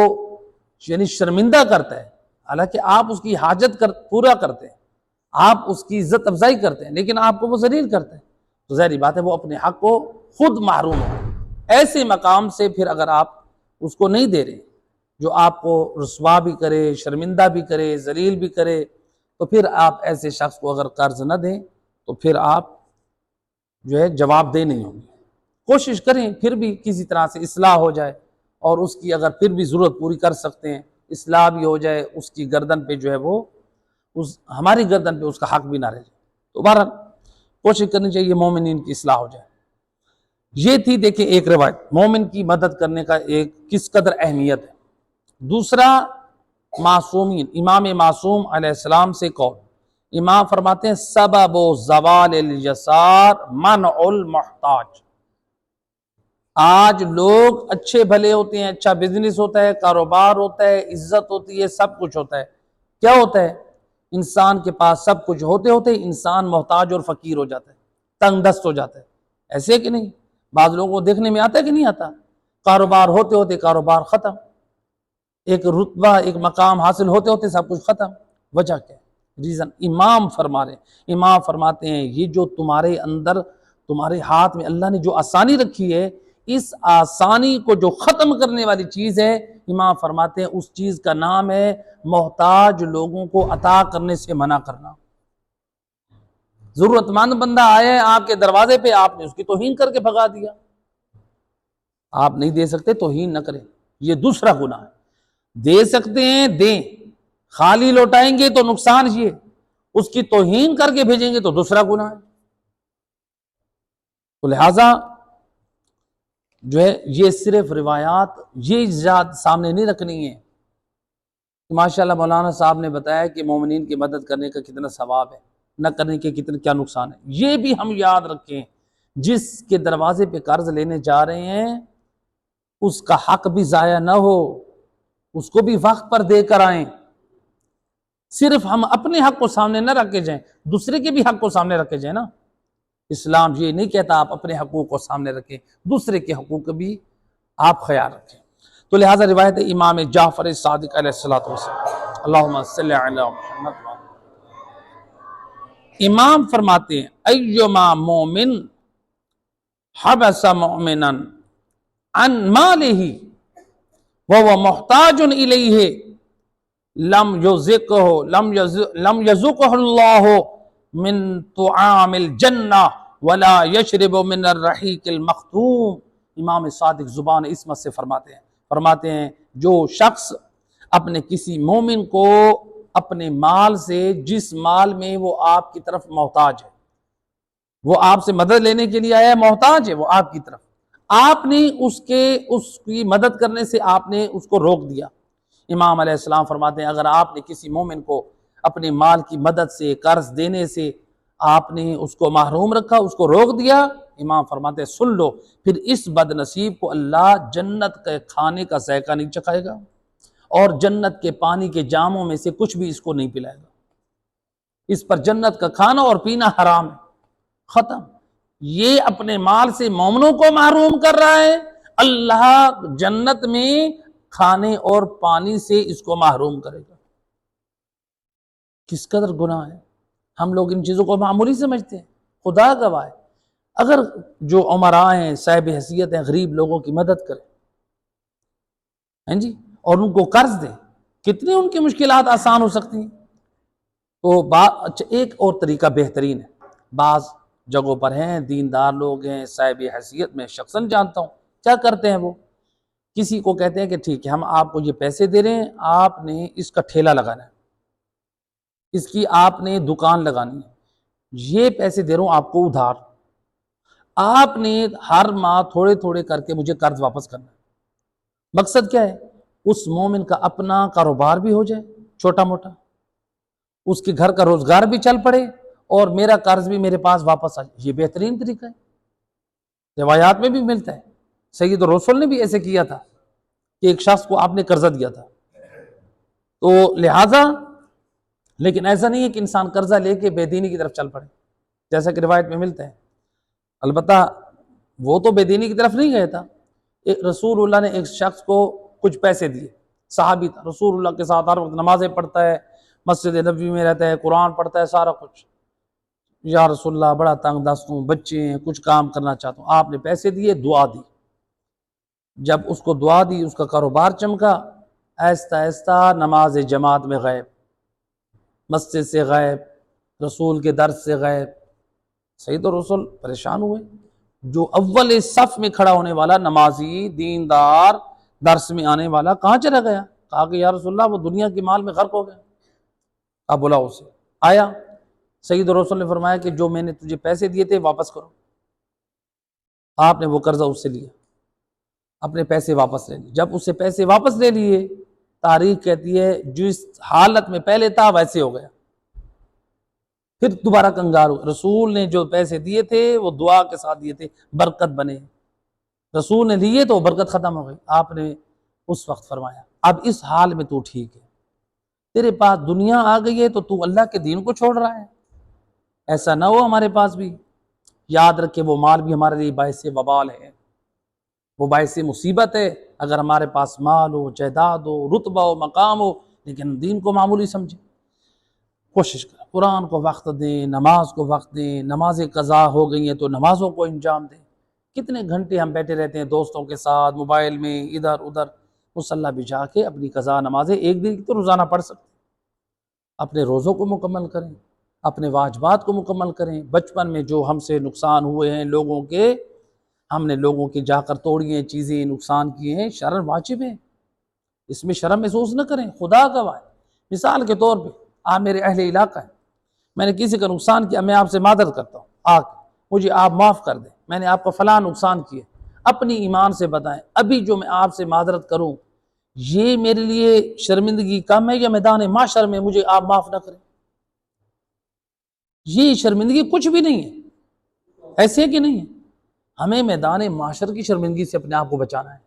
یعنی شرمندہ کرتا ہے، حالانکہ آپ اس کی حاجت پورا کرتے ہیں، آپ اس کی عزت افزائی کرتے ہیں، لیکن آپ کو وہ ذلیل کرتے ہیں، تو ظاہری بات ہے وہ اپنے حق کو خود محروم ہو۔ ایسے مقام سے پھر اگر آپ اس کو نہیں دے رہے، جو آپ کو رسوا بھی کرے، شرمندہ بھی کرے، ذلیل بھی کرے، تو پھر آپ ایسے شخص کو اگر قرض نہ دیں تو پھر آپ جو ہے جواب دہ نہیں ہوں گے۔ کوشش کریں پھر بھی کسی طرح سے اصلاح ہو جائے، اور اس کی اگر پھر بھی ضرورت پوری کر سکتے ہیں، اصلاح بھی ہو جائے، اس کی گردن پہ جو ہے وہ ہماری گردن پہ اس کا حق بھی نہ رہ جائے، تو بہرحال کوشش کرنی چاہیے مومنین کی اصلاح ہو جائے۔ یہ تھی دیکھیں ایک روایت مومن کی مدد کرنے کا ایک کس قدر اہمیت ہے۔ دوسرا معصومین، امام معصوم علیہ السلام سے قول، امام فرماتے ہیں سبب زوال الیسار منع المحتاج۔ آج لوگ اچھے بھلے ہوتے ہیں، اچھا بزنس ہوتا ہے، کاروبار ہوتا ہے، عزت ہوتی ہے، سب کچھ ہوتا ہے، کیا ہوتا ہے انسان کے پاس سب کچھ ہوتے ہوتے انسان محتاج اور فقیر ہو جاتا ہے، تنگ دست ہو جاتا ہے، ایسے کہ نہیں؟ بعض لوگوں کو دیکھنے میں آتا ہے کہ نہیں آتا؟ کاروبار ہوتے ہوتے کاروبار ختم، ایک رتبہ ایک مقام حاصل ہوتے ہوتے سب کچھ ختم، وجہ کیا ہے؟ ریزن امام فرما رہے ہیں، امام فرماتے ہیں یہ جو تمہارے اندر تمہارے ہاتھ میں اللہ نے جو آسانی رکھی ہے، اس آسانی کو جو ختم کرنے والی چیز ہے، امام فرماتے ہیں اس چیز کا نام ہے محتاج لوگوں کو عطا کرنے سے منع کرنا۔ ضرورت مند بندہ آئے آپ کے دروازے پہ، آپ نے اس کی توہین کر کے بھگا دیا، آپ نہیں دے سکتے توہین نہ کریں، یہ دوسرا گناہ ہے۔ دے سکتے ہیں دیں، خالی لوٹائیں گے تو نقصان یہ، اس کی توہین کر کے بھیجیں گے تو دوسرا گناہ ہے۔ تو لہٰذا جو ہے یہ صرف روایات یہ ایجاد سامنے نہیں رکھنی ہے۔ ماشاءاللہ مولانا صاحب نے بتایا کہ مومنین کی مدد کرنے کا کتنا ثواب ہے، نہ کرنے کے کتنے کیا نقصان ہے، یہ بھی ہم یاد رکھیں۔ جس کے دروازے پہ قرض لینے جا رہے ہیں اس کا حق بھی ضائع نہ ہو، اس کو بھی وقت پر دے کر آئیں۔ صرف ہم اپنے حق کو سامنے نہ رکھ کے جائیں، دوسرے کے بھی حق کو سامنے رکھ کے جائیں نا۔ اسلام یہ نہیں کہتا آپ اپنے حقوق کو سامنے رکھیں، دوسرے کے حقوق بھی آپ خیال رکھیں۔ تو لہٰذا روایت امام جعفر صادق علیہ السلام، اللہم صلی علی محمد، امام فرماتے ہیں ایما مومن حبس مؤمنا عن مالہ وهو محتاج الیہ لم یذقہ اللہ من طعام الجنہ ولا یشرب من الرحیق المختوم۔ امام صادق زبان عصمت سے فرماتے ہیں جو شخص اپنے کسی مومن کو اپنے مال سے، جس مال میں وہ آپ کی طرف محتاج ہے، وہ آپ سے مدد لینے کے لیے آیا ہے، محتاج ہے وہ آپ کی طرف، آپ نے اس کی مدد کرنے سے آپ نے اس کو روک دیا۔ امام علیہ السلام فرماتے ہیں اگر آپ نے کسی مومن کو اپنے مال کی مدد سے، قرض دینے سے آپ نے اس کو محروم رکھا، اس کو روک دیا، امام فرماتے ہیں سن لو پھر اس بد نصیب کو اللہ جنت کے کھانے کا ذائقہ نہیں چکھائے گا، اور جنت کے پانی کے جاموں میں سے کچھ بھی اس کو نہیں پلائے گا۔ اس پر جنت کا کھانا اور پینا حرام ہے، ختم۔ یہ اپنے مال سے مومنوں کو محروم کر رہا ہے، اللہ جنت میں کھانے اور پانی سے اس کو محروم کرے گا۔ کس قدر گناہ ہے، ہم لوگ ان چیزوں کو معمولی سمجھتے ہیں۔ خدا گواہ ہے، اگر جو عمراء ہیں، صاحب حیثیت ہیں، غریب لوگوں کی مدد کریں ہیں جی، اور ان کو قرض دیں، کتنی ان کی مشکلات آسان ہو سکتی ہیں۔ تو اچھا، ایک اور طریقہ بہترین ہے، بعض جگہوں پر ہیں دیندار لوگ ہیں، صاحب حیثیت میں شخصاً جانتا ہوں، کیا کرتے ہیں وہ، کسی کو کہتے ہیں کہ ٹھیک ہے ہم آپ کو یہ پیسے دے رہے ہیں، آپ نے اس کا ٹھیلا لگانا ہے، اس کی آپ نے دکان لگانی ہے، یہ پیسے دے رہا ہوں آپ کو ادھار، آپ نے ہر ماہ تھوڑے تھوڑے کر کے مجھے قرض واپس کرنا ہے۔ مقصد کیا ہے، اس مومن کا اپنا کاروبار بھی ہو جائے چھوٹا موٹا، اس کے گھر کا روزگار بھی چل پڑے، اور میرا قرض بھی میرے پاس واپس آ جائے۔ یہ بہترین طریقہ ہے، روایات میں بھی ملتا ہے، سید رسول نے بھی ایسے کیا تھا کہ ایک شخص کو آپ نے قرضہ دیا تھا، تو لہٰذا لیکن ایسا نہیں ہے کہ انسان قرضہ لے کے بے دینی کی طرف چل پڑے، جیسا کہ روایت میں ملتا ہے۔ البتہ وہ تو بے دینی کی طرف نہیں گیا تھا، رسول اللہ نے ایک شخص کو کچھ پیسے دیے، صحابی تھا، رسول اللہ کے ساتھ ہر وقت نمازیں پڑھتا ہے، مسجد نبوی میں رہتا ہے، قرآن پڑھتا ہے، سارا کچھ۔ یا رسول اللہ بڑا تنگ دست ہوں، بچے ہیں، کچھ کام کرنا چاہتا ہوں۔ آپ نے پیسے دیے، دعا دی، جب اس کو دعا دی اس کا کاروبار چمکا، آہستہ آہستہ نماز جماعت میں غائب، مسجد سے غائب، رسول کے درس سے غائب۔ سید رسول پریشان ہوئے، جو اول صف میں کھڑا ہونے والا نمازی دیندار درس میں آنے والا کہاں چلا گیا؟ کہا کہ یا رسول اللہ وہ دنیا کے مال میں غرق ہو گیا۔ اب بلا اسے، آیا، سید رسول نے فرمایا کہ جو میں نے تجھے پیسے دیے تھے واپس کرو۔ آپ نے وہ قرضہ اس سے لیا، اپنے پیسے واپس لے لیے۔ جب اس سے پیسے واپس لے لیے، تاریخ کہتی ہے جس حالت میں پہلے تھا ویسے ہو گیا، پھر دوبارہ کنگار ہو۔ رسول نے جو پیسے دیے تھے وہ دعا کے ساتھ دیے تھے، برکت بنے، رسول نے لیے تو برکت ختم ہو گئی۔ آپ نے اس وقت فرمایا اب اس حال میں تو ٹھیک ہے، تیرے پاس دنیا آ گئی ہے تو تو اللہ کے دین کو چھوڑ رہا ہے، ایسا نہ ہو ہمارے پاس بھی۔ یاد رکھے وہ مال بھی ہمارے لیے باعث وبال ہے، وہ باعث مصیبت ہے۔ اگر ہمارے پاس مال ہو، جائیداد ہو، رتبہ ہو، مقام ہو، لیکن دین کو معمولی سمجھیں، کوشش کریں قرآن کو وقت دیں، نماز کو وقت دیں، نمازیں قضا ہو گئی ہیں تو نمازوں کو انجام دیں۔ کتنے گھنٹے ہم بیٹھے رہتے ہیں دوستوں کے ساتھ موبائل میں، ادھر ادھر، مصلی بچھا کے اپنی قضا نمازیں ایک دن کی تو روزانہ پڑھ سکتے ہیں۔ اپنے روزوں کو مکمل کریں، اپنے واجبات کو مکمل کریں۔ بچپن میں جو ہم سے نقصان ہوئے ہیں لوگوں کے، ہم نے لوگوں کی جا کر توڑی ہیں چیزیں، نقصان کیے ہیں، شرم واجب ہے، اس میں شرم محسوس نہ کریں۔ خدا گواہ ہے، مثال کے طور پہ آپ میرے اہل علاقہ ہیں، میں نے کسی کا نقصان کیا، میں آپ سے معذرت کرتا ہوں، مجھے آپ معاف کر دیں، میں نے آپ کو فلاں نقصان کیا، اپنی ایمان سے بتائیں ابھی جو میں آپ سے معذرت کروں یہ میرے لیے شرمندگی کم ہے یا میدان محشر میں مجھے آپ معاف نہ کریں؟ یہ شرمندگی کچھ بھی نہیں ہے، ایسے کہ نہیں ہے، ہمیں میدان محشر کی شرمندگی سے اپنے آپ کو بچانا ہے۔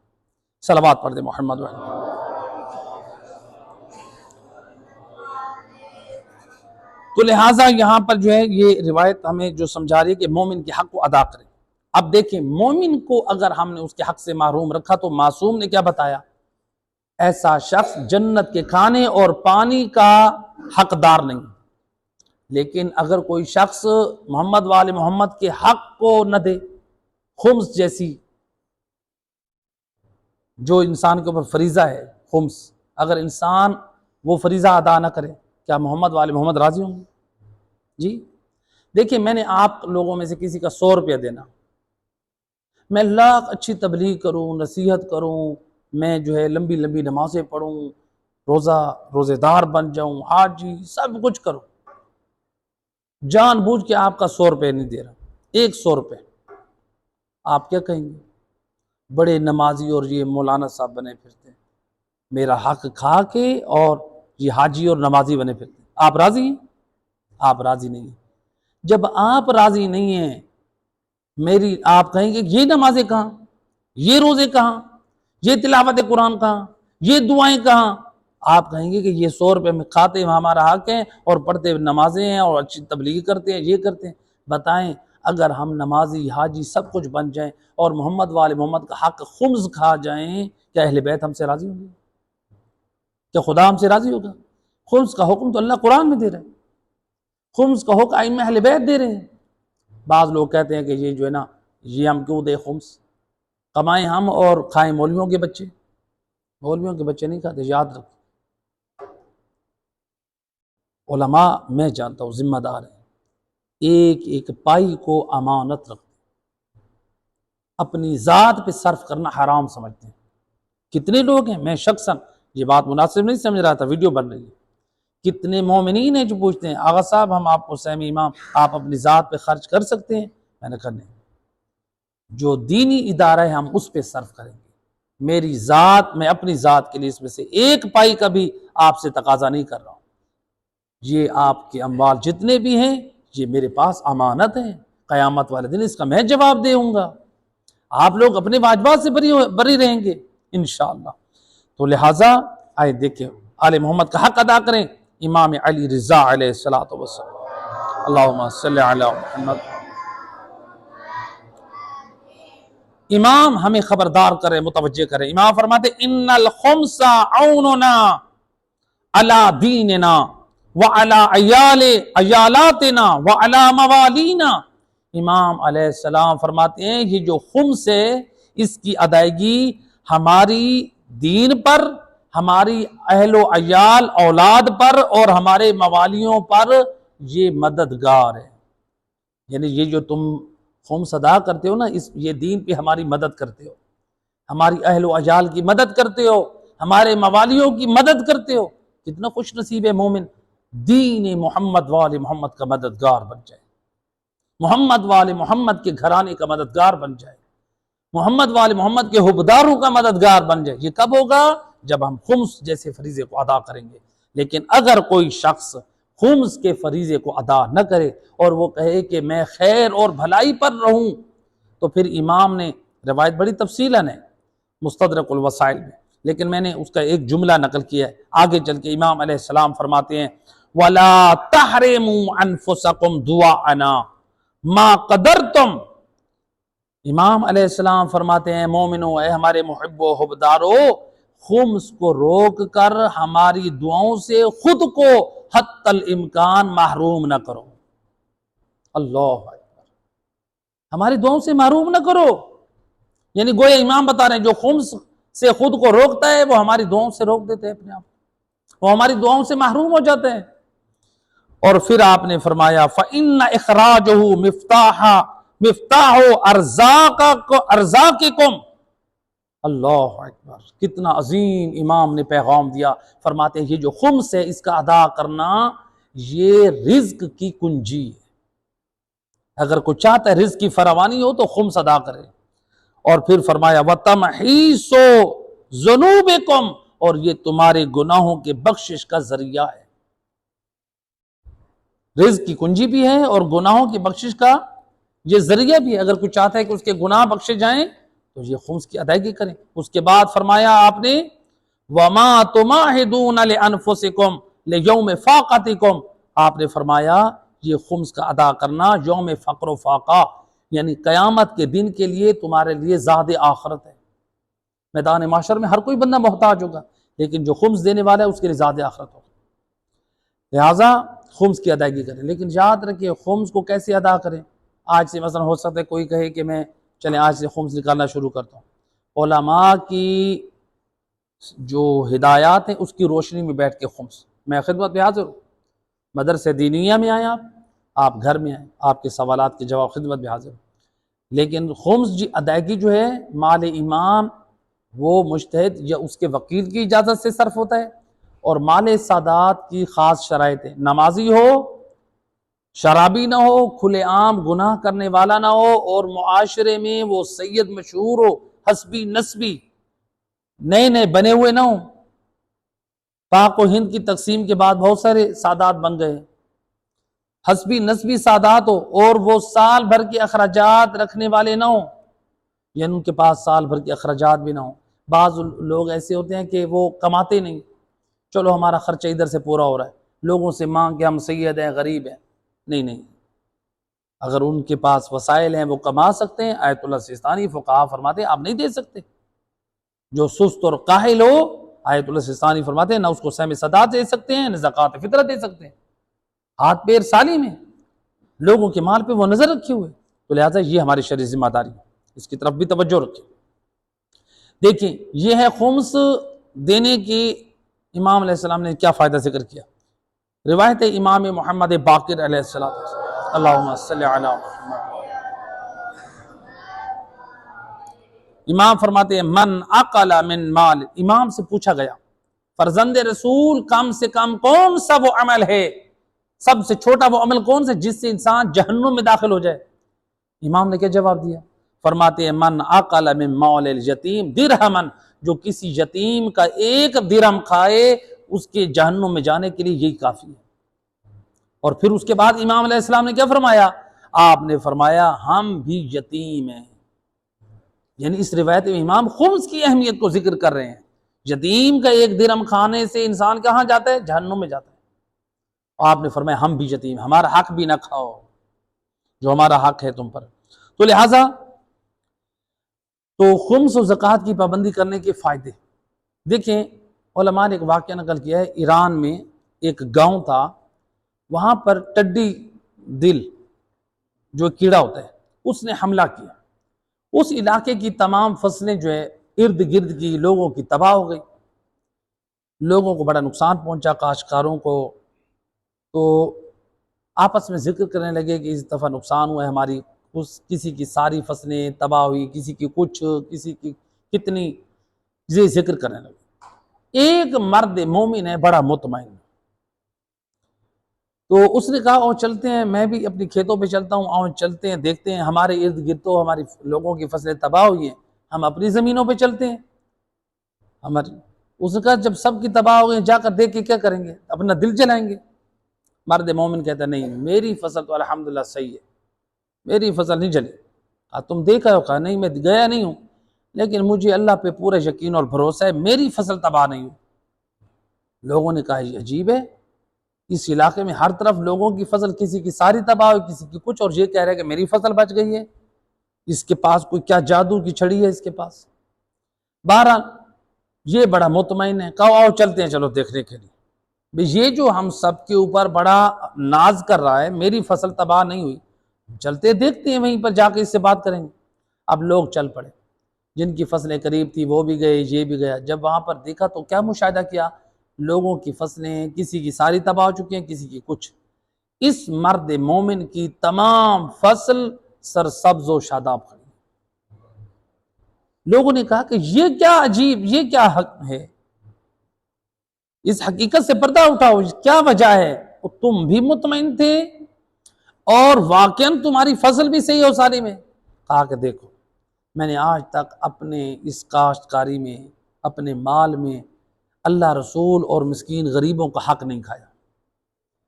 صلوات پڑھ دیں محمد وحمد۔ تو لہٰذا یہاں پر جو ہے یہ روایت ہمیں جو سمجھا رہی ہے کہ مومن کے حق کو ادا کریں۔ اب دیکھیں مومن کو اگر ہم نے اس کے حق سے محروم رکھا تو معصوم نے کیا بتایا، ایسا شخص جنت کے کھانے اور پانی کا حقدار نہیں۔ لیکن اگر کوئی شخص محمد وال محمد کے حق کو نہ دے، خمس جیسی جو انسان کے اوپر فریضہ ہے، خمس، اگر انسان وہ فریضہ ادا نہ کرے، کیا محمد وال محمد راضی ہوں گے؟ جی دیکھیں، میں نے آپ لوگوں میں سے کسی کا 100 روپیہ دینا، میں لاکھ اچھی تبلیغ کروں، نصیحت کروں، میں جو ہے لمبی لمبی نمازیں پڑھوں، روزے دار بن جاؤں، حاجی سب کچھ کروں، جان بوجھ کے آپ کا 100 روپے نہیں دے رہا، 100 روپے، آپ کیا کہیں گے؟ بڑے نمازی اور یہ مولانا صاحب بنے پھرتے ہیں، میرا حق کھا کے اور یہ حاجی اور نمازی بنے پھرتے ہیں، آپ راضی ہیں؟ آپ راضی نہیں ہیں۔ جب آپ راضی نہیں ہیں میری، آپ کہیں گے یہ نمازیں کہاں، یہ روزے کہاں، یہ تلاوت قرآن کہاں، یہ دعائیں کہاں؟ آپ کہیں گے کہ یہ 100 روپے میں کھاتے ہیں ہمارا حق ہے، اور پڑھتے نمازیں ہیں اور اچھی تبلیغ کرتے ہیں، یہ کرتے ہیں۔ بتائیں اگر ہم نمازی حاجی سب کچھ بن جائیں اور محمد وال محمد کا حق خمس کھا جائیں، کیا اہل بیت ہم سے راضی ہوں گے؟ کیا خدا ہم سے راضی ہوگا؟ خمس کا حکم تو اللہ قرآن میں دے رہا ہے، خمس کا حکم ائمہ اہل بیت دے رہے ہیں۔ بعض لوگ کہتے ہیں کہ یہ جو ہے نا، یہ ہم کیوں دے خمس، کمائیں ہم اور کھائیں مولویوں کے بچے۔ مولویوں کے بچے نہیں کھاتے، یاد رکھ، علماء میں جانتا ہوں ذمہ دار ہیں، ایک ایک پائی کو امانت رکھتے، اپنی ذات پہ صرف کرنا حرام سمجھتے ہیں۔ کتنے لوگ ہیں، میں شخصاً یہ بات مناسب نہیں سمجھ رہا تھا، ویڈیو بن رہی ہے، کتنے مومنین ہیں جو پوچھتے ہیں آغا صاحب ہم آپ کو سہمی امام آپ اپنی ذات پہ خرچ کر سکتے ہیں؟ میں نے کہا نہیں، جو دینی ادارہ ہے ہم اس پہ صرف کریں گے، میری ذات، میں اپنی ذات کے لیے اس میں سے ایک پائی کا بھی آپ سے تقاضا نہیں کر رہا ہوں، یہ آپ کے اموال جتنے بھی ہیں یہ میرے پاس امانت ہیں، قیامت والے دن اس کا میں جواب دوں گا، آپ لوگ اپنے واجبات سے بری رہیں گے انشاءاللہ۔ تو لہٰذا آئے دیکھیں آل محمد کا حق ادا کریں، امام علی رضا علیہ السلام، اللہم صلی علی محمد۔ امام ہمیں خبردار کرے، متوجہ کرے، امام فرماتے ان الخمس عوننا علی دیننا وعلی عیالاتنا وعلی موالینا۔ امام علیہ السلام فرماتے ہیں یہ جو خمس ہے اس کی ادائیگی ہماری دین پر، ہماری اہل و عیال اولاد پر اور ہمارے موالیوں پر یہ مددگار ہے، یعنی یہ جو تم خمس ادا کرتے ہو نا، یہ دین پہ ہماری مدد کرتے ہو، ہماری اہل و عیال کی مدد کرتے ہو، ہمارے موالیوں کی مدد کرتے ہو۔ کتنا خوش نصیب ہے مومن دین محمد وال محمد کا مددگار بن جائے، محمد وال محمد کے گھرانے کا مددگار بن جائے، محمد وال محمد کے حبداروں کا مددگار بن جائے۔ یہ کب ہوگا؟ جب ہم خمس جیسے فریضے کو ادا کریں گے۔ لیکن اگر کوئی شخص خمس کے فریضے کو ادا نہ کرے اور وہ کہے کہ میں خیر اور بھلائی پر رہوں، تو پھر امام نے روایت بڑی تفصیلاً ہے مستدرک الوسائل میں، لیکن میں نے اس کا ایک جملہ نقل کیا ہے، آگے چل کے امام علیہ السلام فرماتے ہیں وَلَا تَحْرِمُوا أَنفُسَكُمْ دُعَاءَنَا مَا قَدَرْتُمْ۔ امام علیہ السلام فرماتے ہیں مومنو، اے ہمارے محب و حبدارو، خمس کو روک کر ہماری دعاؤں سے خود کو حتی الامکان محروم نہ کرو۔ اللہ اکبر، ہماری دعاؤں سے محروم نہ کرو، یعنی گویا امام بتا رہے ہیں جو خمس سے خود کو روکتا ہے وہ ہماری دعاؤں سے روک دیتے ہیں، اپنے آپ وہ ہماری دعاؤں سے محروم ہو جاتے ہیں۔ اور پھر آپ نے فرمایا فَإِنَّ إِخْرَاجَهُ مِفْتَاحُ أَرْزَاقِكُمْ۔ اللہ اکبر، کتنا عظیم امام نے پیغام دیا، فرماتے ہیں یہ جو خمس ہے اس کا ادا کرنا یہ رزق کی کنجی ہے، اگر کوئی چاہتا ہے رزق کی فراوانی ہو تو خمس ادا کرے۔ اور پھر فرمایا وَتَمْحِيصُ ذُنُوبِكُمْ، اور یہ تمہارے گناہوں کے بخشش کا ذریعہ ہے، رزق کی کنجی بھی ہے اور گناہوں کی بخشش کا یہ ذریعہ بھی ہے، اگر کوئی چاہتا ہے کہ اس کے گناہ بخشے جائیں تو یہ خمس کی ادائیگی کریں۔ اس کے بعد فرمایا آپ نے وَمَا تُمَاهِدُونَ لِأَنفُسِكُمْ لِيَوْمِ فَاقَتِكُمْ، آپ نے فرمایا یہ خمس کا ادا کرنا یوم فقر و فاقہ، یعنی قیامت کے دن کے لیے تمہارے لیے زاد آخرت ہے۔ میدان محشر میں ہر کوئی بندہ محتاج ہوگا، لیکن جو خمس دینے والا ہے اس کے لیے زاد آخرت ہوگا، لہٰذا خمس کی ادائیگی کریں۔ لیکن یاد رکھیں خمس کو کیسے ادا کریں؟ آج سے مثلا ہو سکتا ہے کوئی کہے کہ میں چلیں آج سے خمس نکالنا شروع کرتا ہوں، علماء کی جو ہدایات ہیں اس کی روشنی میں بیٹھ کے خمس، میں خدمت میں حاضر ہوں، مدرسہ دینیہ میں آئیں آپ گھر میں آئیں، آپ کے سوالات کے جواب خدمت میں حاضر ہوں، لیکن خمس ادائیگی جو ہے مال امام وہ مجتہد یا اس کے وکیل کی اجازت سے صرف ہوتا ہے، اور مال سادات کی خاص شرائط ہے، نمازی ہو، شرابی نہ ہو، کھلے عام گناہ کرنے والا نہ ہو، اور معاشرے میں وہ سید مشہور ہو، حسبی نسبی نئے نئے بنے ہوئے نہ ہوں۔ پاک و ہند کی تقسیم کے بعد بہت سارے سادات بن گئے، حسبی نسبی سادات ہو، اور وہ سال بھر کے اخراجات رکھنے والے نہ ہوں، یعنی ان کے پاس سال بھر کے اخراجات بھی نہ ہوں۔ بعض لوگ ایسے ہوتے ہیں کہ وہ کماتے نہیں، چلو ہمارا خرچہ ادھر سے پورا ہو رہا ہے، لوگوں سے مانگ کے ہم سید ہیں غریب ہیں، نہیں، اگر ان کے پاس وسائل ہیں وہ کما سکتے ہیں، آیت اللہ سیستانی فقہا فرماتے ہیں آپ نہیں دے سکتے۔ جو سست اور کاہل ہو، آیت اللہ سیستانی فرماتے ہیں نہ اس کو سہم صدقہ دے سکتے ہیں، نہ زکوٰۃ فطرہ دے سکتے ہیں۔ ہاتھ پیر سالی میں لوگوں کے مال پہ وہ نظر رکھے ہوئے، تو لہٰذا یہ ہماری شرعی ذمہ داری ہے، اس کی طرف بھی توجہ رکھیں۔ دیکھیں یہ ہے خمس دینے کی امام علیہ السلام نے کیا فائدہ ذکر کیا۔ روایت امام محمد باقر علیہ السلام، اللہم صلی علی محمد، امام فرماتے ہیں من اقل من مال، امام سے پوچھا گیا فرزند رسول کم سے کم کون سا وہ عمل ہے، سب سے چھوٹا وہ عمل کون سا جس سے انسان جہنم میں داخل ہو جائے؟ امام نے کیا جواب دیا؟ فرماتے ہیں من اقل من مال الیتیم درہمن، جو کسی یتیم کا ایک درہم کھائے اس کے جہنم میں جانے کے لیے یہی کافی ہے۔ اور پھر اس کے بعد امام علیہ السلام نے کیا فرمایا؟ آپ نے فرمایا ہم بھی یتیم ہیں، یعنی اس روایت میں امام خمس کی اہمیت کو ذکر کر رہے ہیں۔ یتیم کا ایک درہم کھانے سے انسان کہاں جاتا ہے؟ جہنم میں جاتا ہے۔ آپ نے فرمایا ہم بھی یتیم، ہمارا حق بھی نہ کھاؤ جو ہمارا حق ہے تم پر۔ تو لہٰذا تو خمس و زکوٰۃ کی پابندی کرنے کے فائدے دیکھیں، علماء نے ایک واقعہ نقل کیا ہے، ایران میں ایک گاؤں تھا، وہاں پر ٹڈی دل جو کیڑا ہوتا ہے اس نے حملہ کیا، اس علاقے کی تمام فصلیں جو ہے ارد گرد کی لوگوں کی تباہ ہو گئی، لوگوں کو بڑا نقصان پہنچا، کاشتکاروں کو۔ تو آپس میں ذکر کرنے لگے کہ اس دفعہ نقصان ہوا ہے ہماری، کسی کی ساری فصلیں تباہ ہوئی، کسی کی کچھ، کسی کی کتنی، یہ ذکر کرنے لگے۔ ایک مرد مومن ہے بڑا مطمئن، تو اس نے کہا چلتے ہیں، میں بھی اپنی کھیتوں پہ چلتا ہوں، چلتے ہیں دیکھتے ہیں، ہمارے ارد گرد تو ہماری لوگوں کی فصلیں تباہ ہوئی ہیں، ہم اپنی زمینوں پہ چلتے ہیں۔ اس نے کہا جب سب کی تباہ ہو گئی جا کر دیکھ کے کیا کریں گے، اپنا دل جلائیں گے۔ مرد مومن کہتا نہیں، میری فصل تو الحمدللہ صحیح ہے، میری فصل نہیں جلی۔ کہا تم دیکھا ہو؟ کہا نہیں میں گیا نہیں ہوں، لیکن مجھے اللہ پہ پورا یقین اور بھروسہ ہے میری فصل تباہ نہیں ہوئی۔ لوگوں نے کہا یہ عجیب ہے، اس علاقے میں ہر طرف لوگوں کی فصل، کسی کی ساری تباہ ہوئی، کسی کی کچھ، اور یہ کہہ رہا ہے کہ میری فصل بچ گئی ہے، اس کے پاس کوئی کیا جادو کی چھڑی ہے اس کے پاس۔ بہرحال یہ بڑا مطمئن ہے، کہا آؤ چلتے ہیں، چلو دیکھنے کے لیے بھئی یہ جو ہم سب کے اوپر بڑا ناز کر رہا ہے، میری فصل تباہ نہیں ہوئی، چلتے دیکھتے ہیں، وہیں پر جا کے اس سے بات کریں گے۔ اب لوگ چل پڑے، جن کی فصلیں قریب تھی وہ بھی گئے، یہ بھی گیا۔ جب وہاں پر دیکھا تو کیا مشاہدہ کیا؟ لوگوں کی فصلیں کسی کی ساری تباہ ہو چکی ہیں، کسی کی کچھ۔ اس مرد مومن کی تمام فصل سرسبز و شاداب کھڑی۔ لوگوں نے کہا کہ یہ کیا عجیب، یہ کیا حق ہے، اس حقیقت سے پردہ اٹھاؤ، کیا وجہ ہے؟ تم بھی مطمئن تھے اور واقعاً تمہاری فصل بھی صحیح ہو ساری میں۔ کہا کہ دیکھو میں نے آج تک اپنے اس کاشتکاری میں، اپنے مال میں اللہ رسول اور مسکین غریبوں کا حق نہیں کھایا۔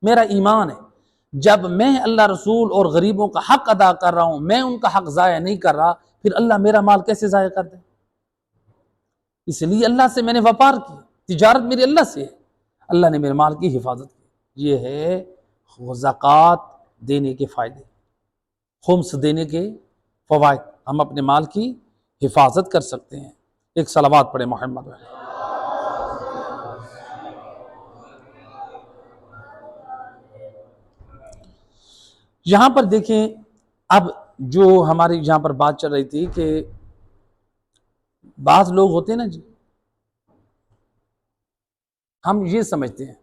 میرا ایمان ہے جب میں اللہ رسول اور غریبوں کا حق ادا کر رہا ہوں، میں ان کا حق ضائع نہیں کر رہا، پھر اللہ میرا مال کیسے ضائع کر دے؟ اس لیے اللہ سے میں نے وپار کی، تجارت میری اللہ سے ہے، اللہ نے میرے مال کی حفاظت کی۔ یہ ہے زکوٰۃ دینے کے فائدے، خمس دینے کے فوائد، ہم اپنے مال کی حفاظت کر سکتے ہیں۔ ایک صلوات پڑھے محمد علیہ۔ یہاں پر دیکھیں، اب جو ہماری یہاں پر بات چل رہی تھی کہ بعض لوگ ہوتے ہیں نا جی، ہم یہ سمجھتے ہیں،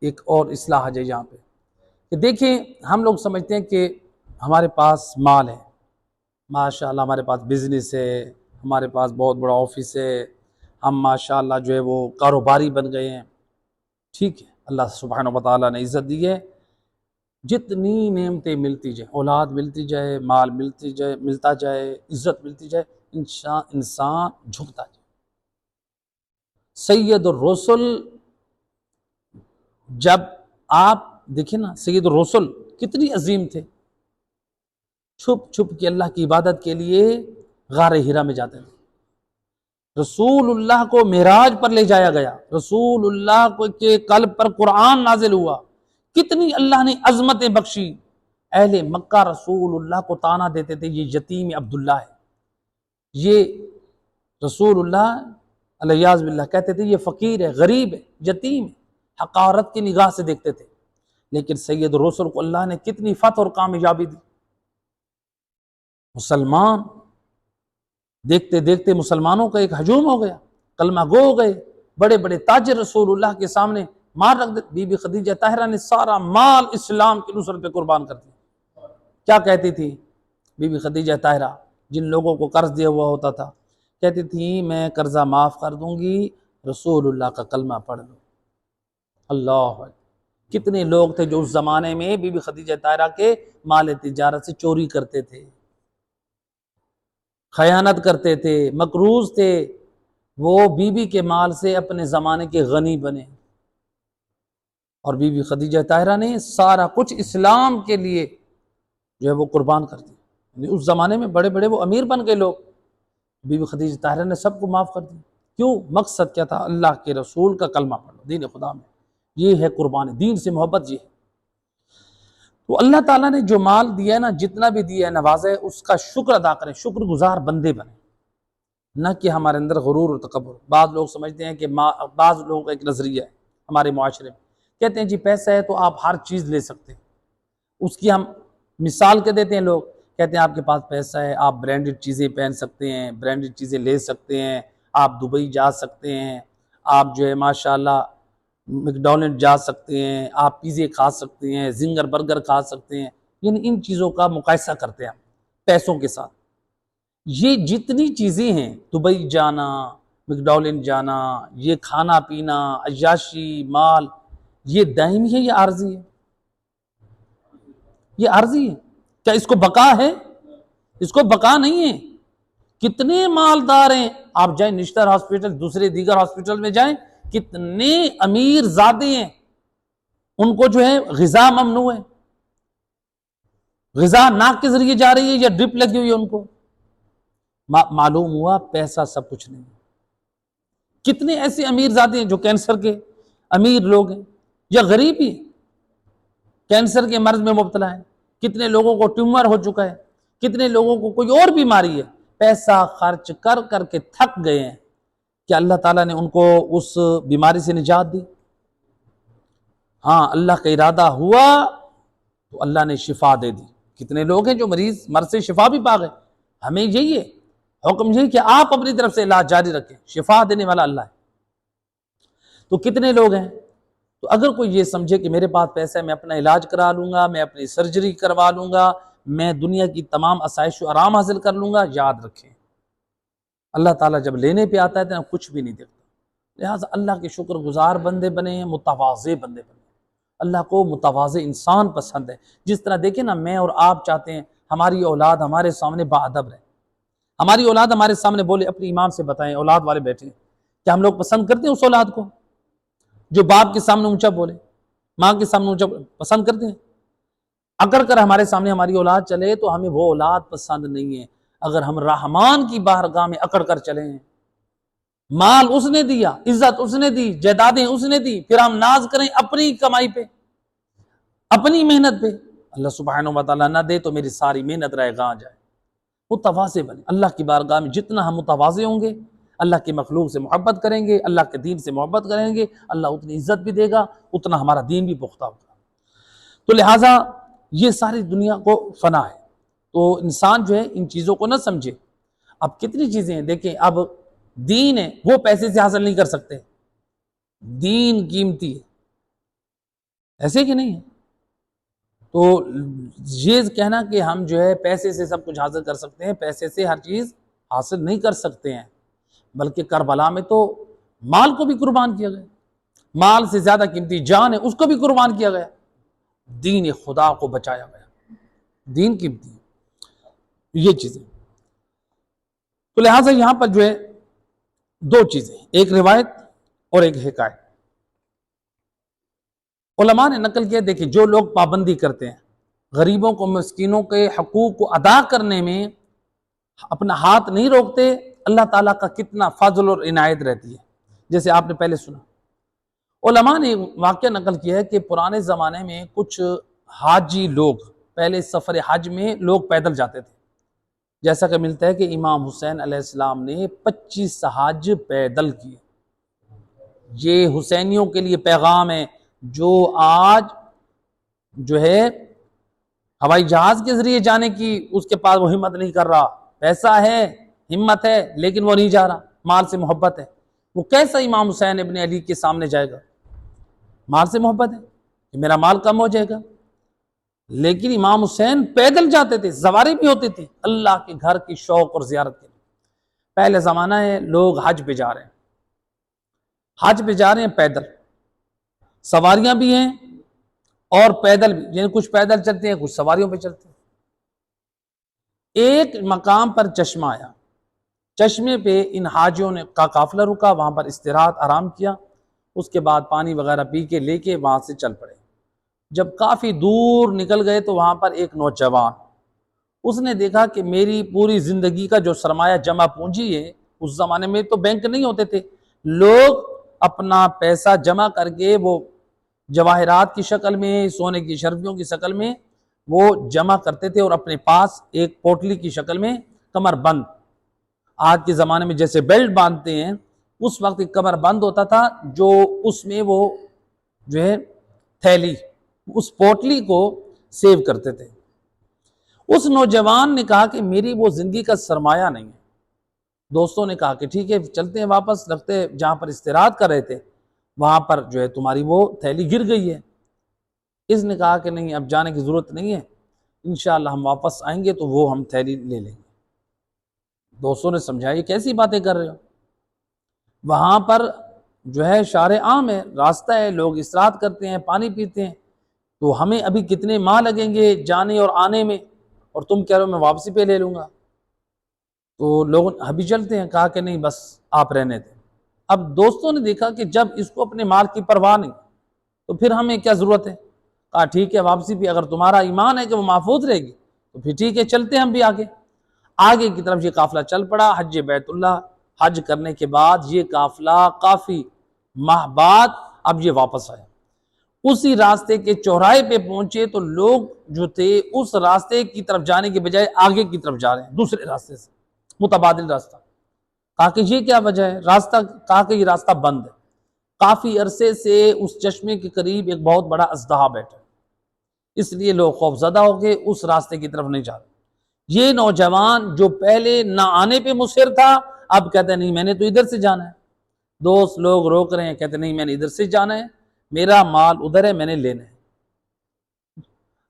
ایک اور اصلاح ہے یہاں پہ کہ دیکھیں ہم لوگ سمجھتے ہیں کہ ہمارے پاس مال ہے، ماشاءاللہ ہمارے پاس بزنس ہے، ہمارے پاس بہت بڑا آفس ہے، ہم ماشاءاللہ جو ہے وہ کاروباری بن گئے ہیں، ٹھیک ہے، اللہ سبحانہ و تعالیٰ نے عزت دی ہے، جتنی نعمتیں ملتی جائیں، اولاد ملتی جائے، مال ملتا جائے، عزت ملتی جائے، انسان جھکتا جائے۔ سید الرسل، جب آپ دیکھیں نا سید الرسل کتنی عظیم تھے، چھپ چھپ کے اللہ کی عبادت کے لیے غار ہرا میں جاتے تھے۔ رسول اللہ کو معراج پر لے جایا گیا، رسول اللہ کے قلب پر قرآن نازل ہوا، کتنی اللہ نے عظمتیں بخشی، اہل مکہ رسول اللہ کو طعنہ دیتے تھے یہ یتیم عبداللہ ہے، یہ رسول اللہ علیہ باللہ کہتے تھے یہ فقیر ہے، غریب ہے، یتیم ہے، حقارت کی نگاہ سے دیکھتے تھے۔ لیکن سید رسول کو اللہ نے کتنی فتح اور کامیابی دی، مسلمان دیکھتے دیکھتے مسلمانوں کا ایک ہجوم ہو گیا، کلمہ گو ہو گئے، بڑے بڑے تاجر رسول اللہ کے سامنے مال رکھ دیتے۔ بی بی خدیجہ طاہرہ نے سارا مال اسلام کی نصرت پہ قربان کر دیا۔ کیا کہتی تھی بی بی خدیجہ طاہرہ جن لوگوں کو قرض دیا ہوا ہوتا تھا؟ کہتی تھی میں قرضہ معاف کر دوں گی، رسول اللہ کا کلمہ پڑھ لو۔ اللہ اکبر! کتنے لوگ تھے جو اس زمانے میں بی بی خدیجہ طاہرہ کے مال تجارت سے چوری کرتے تھے، خیانت کرتے تھے، مکروز تھے، وہ بی بی کے مال سے اپنے زمانے کے غنی بنے، اور بی بی خدیجہ طاہرہ نے سارا کچھ اسلام کے لیے جو ہے وہ قربان کر دیا۔ یعنی اس زمانے میں بڑے بڑے وہ امیر بن گئے لوگ، بی بی خدیجہ طاہرہ نے سب کو معاف کر دیا۔ کیوں؟ مقصد کیا تھا؟ اللہ کے رسول کا کلمہ پڑھو، دین خدا میں یہ ہے قربانی، دین سے محبت یہ ہے۔ تو اللہ تعالیٰ نے جو مال دیا ہے نا، جتنا بھی دیا ہے، نوازا ہے، اس کا شکر ادا کریں، شکر گزار بندے بنیں، نہ کہ ہمارے اندر غرور اور تکبر۔ بعض لوگ سمجھتے ہیں کہ بعض لوگوں کا ایک نظریہ ہے ہمارے معاشرے میں، کہتے ہیں جی پیسہ ہے تو آپ ہر چیز لے سکتے ہیں۔ اس کی ہم مثال کے دیتے ہیں، لوگ کہتے ہیں آپ کے پاس پیسہ ہے، آپ برانڈڈ چیزیں پہن سکتے ہیں، برانڈڈ چیزیں لے سکتے ہیں، آپ دبئی جا سکتے ہیں، آپ جو ہے ماشاءاللہ میکڈونلڈ جا سکتے ہیں، آپ پیزے کھا سکتے ہیں، زنگر برگر کھا سکتے ہیں۔ یعنی ان چیزوں کا مقایسہ کرتے ہیں پیسوں کے ساتھ۔ یہ جتنی چیزیں ہیں، دبئی جانا، میکڈونلڈ جانا، یہ کھانا پینا، عیاشی، مال، یہ دائمی ہے یا عارضی ہے؟ یہ عارضی ہے۔ کیا اس کو بقا ہے؟ اس کو بقا نہیں ہے۔ کتنے مالدار ہیں، آپ جائیں نشتر ہاسپٹل، دوسرے دیگر ہاسپٹل میں جائیں، کتنے امیر زادے ہیں، ان کو جو ہے غذا ممنوع ہے، غذا ناک کے ذریعے جا رہی ہے یا ڈرپ لگی ہوئی ہے ان کو۔ معلوم ہوا پیسہ سب کچھ نہیں ہے۔ کتنے ایسے امیر زادے ہیں جو کینسر کے امیر لوگ ہیں یا غریب ہی کینسر کے مرض میں مبتلا ہیں، کتنے لوگوں کو ٹیومر ہو چکا ہے، کتنے لوگوں کو کوئی اور بیماری ہے، پیسہ خرچ کر کر کے تھک گئے ہیں۔ کیا اللہ تعالیٰ نے ان کو اس بیماری سے نجات دی؟ ہاں، اللہ کا ارادہ ہوا تو اللہ نے شفا دے دی۔ کتنے لوگ ہیں جو مریض مرض سے شفا بھی پا گئے۔ ہمیں یہی ہے، حکم یہی کہ آپ اپنی طرف سے علاج جاری رکھیں، شفا دینے والا اللہ ہے۔ تو کتنے لوگ ہیں، تو اگر کوئی یہ سمجھے کہ میرے پاس پیسہ ہے، میں اپنا علاج کرا لوں گا، میں اپنی سرجری کروا لوں گا، میں دنیا کی تمام آسائش و آرام حاصل کر لوں گا، یاد رکھیں اللہ تعالیٰ جب لینے پہ آتا ہے تو کچھ بھی نہیں دیکھتا۔ لہٰذا اللہ کے شکر گزار بندے بنے، متواضع بندے بنے۔ اللہ کو متواضع انسان پسند ہے۔ جس طرح دیکھیں نا، میں اور آپ چاہتے ہیں ہماری اولاد ہمارے سامنے باادب رہے، ہماری اولاد ہمارے سامنے بولے، اپنی امام سے بتائیں، اولاد والے بیٹھے ہیں، کیا ہم لوگ پسند کرتے ہیں اس اولاد کو جو باپ کے سامنے اونچا بولے، ماں کے سامنے اونچا بولے؟ پسند کرتے ہیں؟ اگر کر ہمارے سامنے ہماری اولاد چلے تو ہمیں وہ اولاد پسند نہیں ہے۔ اگر ہم رحمان کی بارگاہ میں اکڑ کر چلیں، مال اس نے دیا، عزت اس نے دی، جائیدادیں اس نے دی، پھر ہم ناز کریں اپنی کمائی پہ، اپنی محنت پہ، اللہ سبحانہ و تعالیٰ نہ دے تو میری ساری محنت رائے گاں جائے۔ متواضع بنے۔ اللہ کی بارگاہ میں جتنا ہم متواضع ہوں گے، اللہ کی مخلوق سے محبت کریں گے، اللہ کے دین سے محبت کریں گے، اللہ اتنی عزت بھی دے گا، اتنا ہمارا دین بھی پختہ ہوگا۔ تو لہٰذا یہ ساری دنیا کو فنا ہے، تو انسان جو ہے ان چیزوں کو نہ سمجھے۔ اب کتنی چیزیں ہیں، دیکھیں اب دین ہے وہ پیسے سے حاصل نہیں کر سکتے، دین قیمتی ہے، ایسے کہ نہیں ہے؟ تو یہ کہنا کہ ہم جو ہے پیسے سے سب کچھ حاصل کر سکتے ہیں، پیسے سے ہر چیز حاصل نہیں کر سکتے ہیں، بلکہ کربلا میں تو مال کو بھی قربان کیا گیا، مال سے زیادہ قیمتی جان ہے، اس کو بھی قربان کیا گیا، دین خدا کو بچایا گیا، دین قیمتی ہے۔ یہ چیزیں تو لہٰذا یہاں پر جو ہے دو چیزیں، ایک روایت اور ایک حکایت۔ علماء نے نقل کیا، دیکھیں جو لوگ پابندی کرتے ہیں غریبوں کو، مسکینوں کے حقوق کو ادا کرنے میں اپنا ہاتھ نہیں روکتے، اللہ تعالیٰ کا کتنا فضل اور عنایت رہتی ہے۔ جیسے آپ نے پہلے سنا، علماء نے واقعہ نقل کیا ہے کہ پرانے زمانے میں کچھ حاجی لوگ پہلے سفر حج میں لوگ پیدل جاتے تھے، جیسا کہ ملتا ہے کہ امام حسین علیہ السلام نے 25 حج پیدل کیے۔ یہ حسینیوں کے لیے پیغام ہے، جو آج جو ہے ہوائی جہاز کے ذریعے جانے کی اس کے پاس وہ ہمت نہیں کر رہا، پیسہ ہے، ہمت ہے، لیکن وہ نہیں جا رہا، مال سے محبت ہے، وہ کیسا امام حسین ابن علی کے سامنے جائے گا؟ مال سے محبت ہے کہ میرا مال کم ہو جائے گا۔ لیکن امام حسین پیدل جاتے تھے، سواری بھی ہوتی تھی اللہ کے گھر کی شوق اور زیارت کے لیے۔ پہلے زمانہ ہے، لوگ حج پہ جا رہے ہیں، حج پہ جا رہے ہیں پیدل، سواریاں بھی ہیں اور پیدل بھی، یعنی کچھ پیدل چلتے ہیں، کچھ سواریوں پہ چلتے ہیں۔ ایک مقام پر چشمہ آیا، چشمے پہ ان حاجیوں نے کا قافلہ رکا، وہاں پر استراحت آرام کیا، اس کے بعد پانی وغیرہ پی کے لے کے وہاں سے چل پڑے۔ جب کافی دور نکل گئے تو وہاں پر ایک نوجوان، اس نے دیکھا کہ میری پوری زندگی کا جو سرمایہ جمع پونجی ہے، اس زمانے میں تو بینک نہیں ہوتے تھے، لوگ اپنا پیسہ جمع کر کے وہ جواہرات کی شکل میں، سونے کی شرفیوں کی شکل میں وہ جمع کرتے تھے، اور اپنے پاس ایک پوٹلی کی شکل میں کمر بند، آج کے زمانے میں جیسے بیلٹ باندھتے ہیں، اس وقت ایک کمر بند ہوتا تھا، جو اس میں وہ جو ہے تھیلی، اس پوٹلی کو سیو کرتے تھے۔ اس نوجوان نے کہا کہ میری وہ زندگی کا سرمایہ نہیں ہے۔ دوستوں نے کہا کہ ٹھیک ہے چلتے ہیں واپس، لگتے جہاں پر استراحت کر رہے تھے وہاں پر جو ہے تمہاری وہ تھیلی گر گئی ہے۔ اس نے کہا کہ نہیں، اب جانے کی ضرورت نہیں ہے، انشاءاللہ ہم واپس آئیں گے تو وہ ہم تھیلی لے لیں گے۔ دوستوں نے سمجھایا یہ کیسی باتیں کر رہے ہو، وہاں پر جو ہے شارع عام ہے، راستہ ہے، لوگ استراحت کرتے ہیں، پانی پیتے ہیں، تو ہمیں ابھی کتنے ماہ لگیں گے جانے اور آنے میں، اور تم کہہ رہے ہو میں واپسی پہ لے لوں گا۔ تو لوگ ابھی چلتے ہیں، کہا کہ نہیں بس آپ رہنے دیں۔ اب دوستوں نے دیکھا کہ جب اس کو اپنے مال کی پرواہ نہیں تو پھر ہمیں کیا ضرورت ہے؟ کہا ٹھیک ہے واپسی پہ اگر تمہارا ایمان ہے کہ وہ محفوظ رہے گی تو پھر ٹھیک ہے چلتے ہیں ہم بھی آگے کی طرف۔ یہ قافلہ چل پڑا حج بیت اللہ، حج کرنے کے بعد یہ قافلہ کافی ماہ بعد اب یہ واپس آئے۔ اسی راستے کے چوراہے پہ پہنچے تو لوگ جو تھے اس راستے کی طرف جانے کے بجائے آگے کی طرف جا رہے ہیں، دوسرے راستے سے، متبادل راستہ۔ کہا کہ یہ کیا وجہ ہے؟ کہا کہ یہ راستہ بند ہے، کافی عرصے سے اس چشمے کے قریب ایک بہت بڑا اژدہا بیٹھا، اس لیے لوگ خوف زدہ ہو کے اس راستے کی طرف نہیں جا رہے۔ یہ نوجوان جو پہلے نہ آنے پہ مصر تھا، اب کہتے ہیں نہیں میں نے تو ادھر سے جانا ہے۔ دوست لوگ روک رہے ہیں، کہتے ہیں نہیں میں نے ادھر سے جانا ہے، میرا مال ادھر ہے، میں نے لینا ہے۔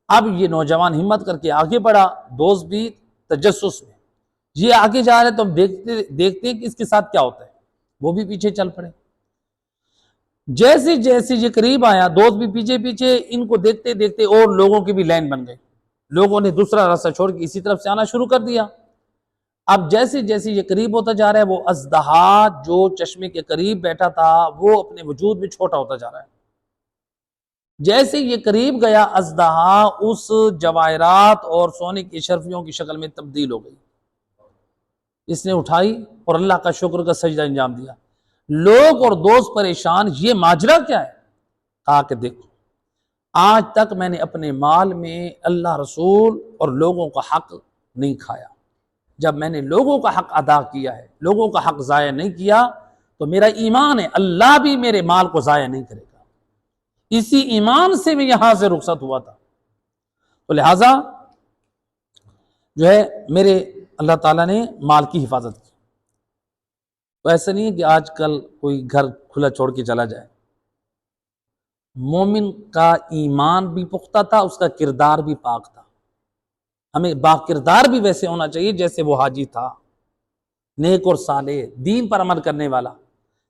اب یہ نوجوان ہمت کر کے آگے بڑھا، دوست بھی تجسس میں، یہ آگے جا رہے تو ہم دیکھتے ہیں کہ اس کے ساتھ کیا ہوتا ہے، وہ بھی پیچھے چل پڑے۔ جیسے جیسے یہ قریب آیا، دوست بھی پیچھے پیچھے، ان کو دیکھتے دیکھتے اور لوگوں کی بھی لائن بن گئی، لوگوں نے دوسرا راستہ چھوڑ کے اسی طرف سے آنا شروع کر دیا۔ اب جیسے جیسے یہ قریب ہوتا جا رہا ہے، وہ اژدہا جو چشمے کے قریب بیٹھا تھا وہ اپنے وجود میں چھوٹا ہوتا جا رہا ہے۔ جیسے یہ قریب گیا، اژدہا اس جواہرات اور سونے کی شرفیوں کی شکل میں تبدیل ہو گئی۔ اس نے اٹھائی اور اللہ کا شکر کا سجدہ انجام دیا۔ لوگ اور دوست پریشان، یہ ماجرا کیا ہے؟ کہا کہ دیکھو آج تک میں نے اپنے مال میں اللہ رسول اور لوگوں کا حق نہیں کھایا، جب میں نے لوگوں کا حق ادا کیا ہے، لوگوں کا حق ضائع نہیں کیا، تو میرا ایمان ہے اللہ بھی میرے مال کو ضائع نہیں کرے گا۔ اسی ایمان سے میں یہاں سے رخصت ہوا تھا، تو لہٰذا جو ہے میرے اللہ تعالیٰ نے مال کی حفاظت کی۔ تو ایسا نہیں ہے کہ آج کل کوئی گھر کھلا چھوڑ کے چلا جائے۔ مومن کا ایمان بھی پختہ تھا، اس کا کردار بھی پاک تھا۔ ہمیں با کردار بھی ویسے ہونا چاہیے جیسے وہ حاجی تھا، نیک اور صالح، دین پر عمل کرنے والا،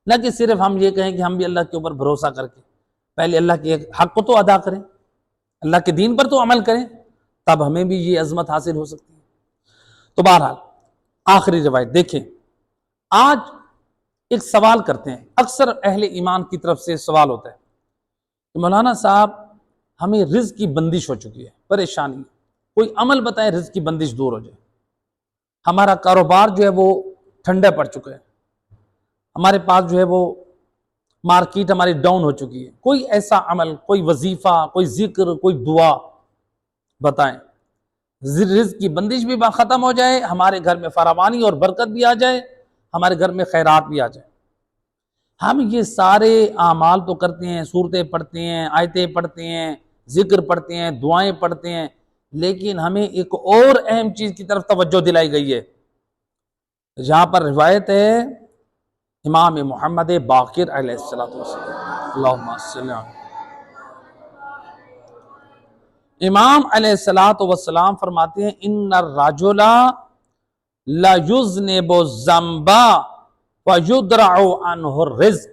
نہ کہ صرف ہم یہ کہیں کہ ہم بھی اللہ کے اوپر بھروسہ کر کے پہلے اللہ کے حق کو تو ادا کریں، اللہ کے دین پر تو عمل کریں، تب ہمیں بھی یہ عظمت حاصل ہو سکتی ہے۔ تو بہرحال آخری روایت دیکھیں، آج ایک سوال کرتے ہیں، اکثر اہل ایمان کی طرف سے سوال ہوتا ہے کہ مولانا صاحب ہمیں رزق کی بندش ہو چکی ہے، پریشانی، کوئی عمل بتائیں رزق کی بندش دور ہو جائے، ہمارا کاروبار جو ہے وہ ٹھنڈا پڑ چکا ہے، ہمارے پاس جو ہے وہ مارکیٹ ہماری ڈاؤن ہو چکی ہے، کوئی ایسا عمل، کوئی وظیفہ، کوئی ذکر، کوئی دعا بتائیں۔ رزق کی بندش بھی ختم ہو جائے، ہمارے گھر میں فراوانی اور برکت بھی آ جائے، ہمارے گھر میں خیرات بھی آ جائے۔ ہم یہ سارے اعمال تو کرتے ہیں، سورتیں پڑھتے ہیں، آیتیں پڑھتے ہیں، ذکر پڑھتے ہیں، دعائیں پڑھتے ہیں، لیکن ہمیں ایک اور اہم چیز کی طرف توجہ دلائی گئی ہے، جہاں پر روایت ہے امام محمد باقر علیہ السلام، اللہم صلی علیہ، امام علیہ السلام فرماتے ہیں ان الرجل لَيُذْنِبُ الذَّنْبَ وَيُدْرَعُ عَنْهُ الرِّزْقُ۔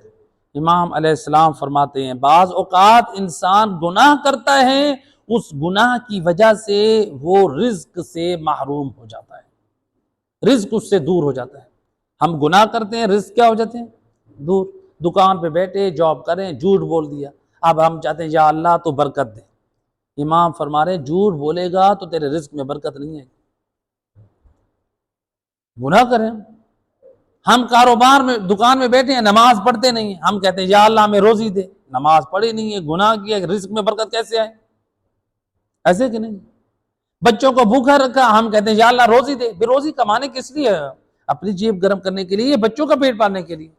امام علیہ السلام فرماتے ہیں بعض اوقات انسان گناہ کرتا ہے، اس گناہ کی وجہ سے وہ رزق سے محروم ہو جاتا ہے، رزق اس سے دور ہو جاتا ہے۔ ہم گناہ کرتے ہیں، رزق کیا ہو جاتے ہیں؟ دور۔ دکان پہ بیٹھے جاب کریں، جھوٹ بول دیا، اب ہم چاہتے ہیں یا اللہ تو برکت دے۔ امام فرما رہے جھوٹ بولے گا تو تیرے رزق میں برکت نہیں ہے۔ گناہ کریں، ہم کاروبار میں دکان میں بیٹھے ہیں، نماز پڑھتے نہیں ہیں، ہم کہتے ہیں یا اللہ ہمیں روزی دے، نماز پڑھی نہیں ہے، گناہ کیا، رزق میں برکت کیسے آئے؟ ایسے کہ نہیں؟ بچوں کو بھوکا رکھا، ہم کہتے ہیں یا اللہ روزی دے۔ بے روزی کمانے کس لیے ہے؟ اپنی جیب گرم کرنے کے لیے، بچوں کا پیٹ پالنے کے لیے۔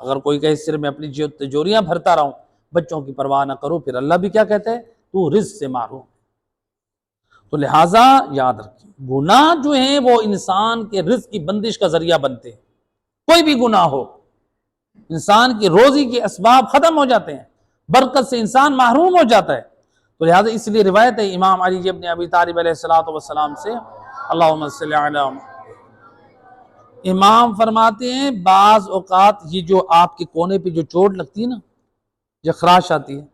اگر کوئی کہے صرف میں اپنی جیب تجوریاں بھرتا رہوں، بچوں کی پرواہ نہ کرو، پھر اللہ بھی کیا کہتا ہے؟ تو رزق سے محروم۔ تو لہٰذا یاد رکھیں گناہ جو ہیں وہ انسان کے رزق کی بندش کا ذریعہ بنتے ہیں۔ کوئی بھی گناہ ہو، انسان کی روزی کے اسباب ختم ہو جاتے ہیں، برکت سے انسان محروم ہو جاتا ہے۔ تو لہٰذا اس لیے روایت ہے امام علی ابن ابی طالب علیہ السلام سے، اللہم صلی علی امام فرماتے ہیں بعض اوقات یہ جو آپ کے کونے پہ جو چوٹ لگتی ہے نا، جو خراش آتی ہے،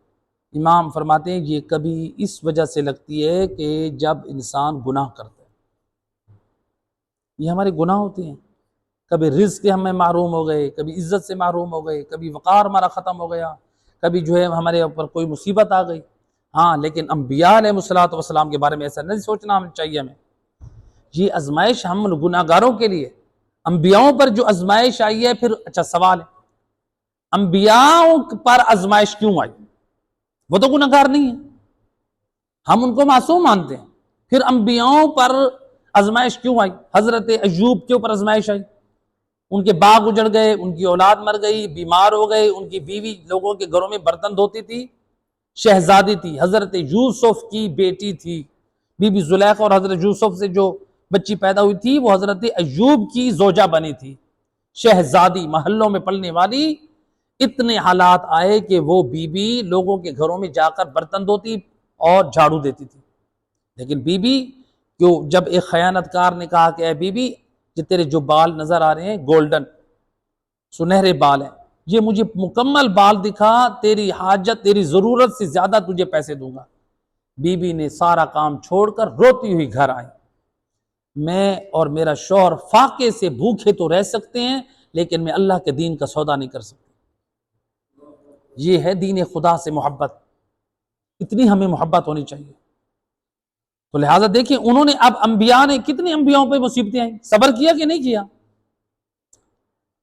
امام فرماتے ہیں یہ کبھی اس وجہ سے لگتی ہے کہ جب انسان گناہ کرتا ہے۔ یہ ہمارے گناہ ہوتے ہیں، کبھی رزق کے ہمیں محروم ہو گئے، کبھی عزت سے محروم ہو گئے، کبھی وقار ہمارا ختم ہو گیا، کبھی جو ہے ہمارے اوپر کوئی مصیبت آ گئی۔ ہاں لیکن انبیاء علیہ السلام کے بارے میں ایسا نہیں سوچنا ہمیں چاہیے۔ ہمیں یہ آزمائش ہم گناہ گاروں کے لیے، انبیاءوں پر جو آزمائش آئی ہے، پھر اچھا سوال ہے انبیاءوں پر آزمائش کیوں آئی؟ وہ تو گناہ گار نہیں ہے، ہم ان کو معصوم مانتے ہیں، پھر انبیاءوں پر آزمائش کیوں آئی؟ حضرت ایوب کے اوپر آزمائش آئی، ان کے باغ اجڑ گئے، ان کی اولاد مر گئی، بیمار ہو گئے، ان کی بیوی لوگوں کے گھروں میں برتن دھوتی تھی، شہزادی تھی، حضرت یوسف کی بیٹی تھی، بی بی زلیخا، اور حضرت یوسف سے جو بچی پیدا ہوئی تھی وہ حضرت ایوب کی زوجہ بنی تھی، شہزادی، محلوں میں پلنے والی۔ اتنے حالات آئے کہ وہ بی بی لوگوں کے گھروں میں جا کر برتن دھوتی اور جھاڑو دیتی تھی، لیکن بی بی جب ایک خیانت کار نے کہا کہ اے بی بی یہ تیرے جو بال نظر آ رہے ہیں گولڈن سنہرے بال ہیں، یہ مجھے مکمل بال دکھا، تیری حاجت تیری ضرورت سے زیادہ تجھے پیسے دوں گا۔ بی بی نے سارا کام چھوڑ کر روتی ہوئی گھر آئی، میں اور میرا شوہر فاقے سے بھوکے تو رہ سکتے ہیں لیکن میں اللہ کے دین کا سودا نہیں کر سکتا۔ یہ ہے دین خدا سے محبت، اتنی ہمیں محبت ہونی چاہیے۔ تو لہٰذا دیکھیں انہوں نے اب انبیاء نے کتنے انبیاءوں پہ مصیبتیں آئیں، صبر کیا کہ نہیں کیا؟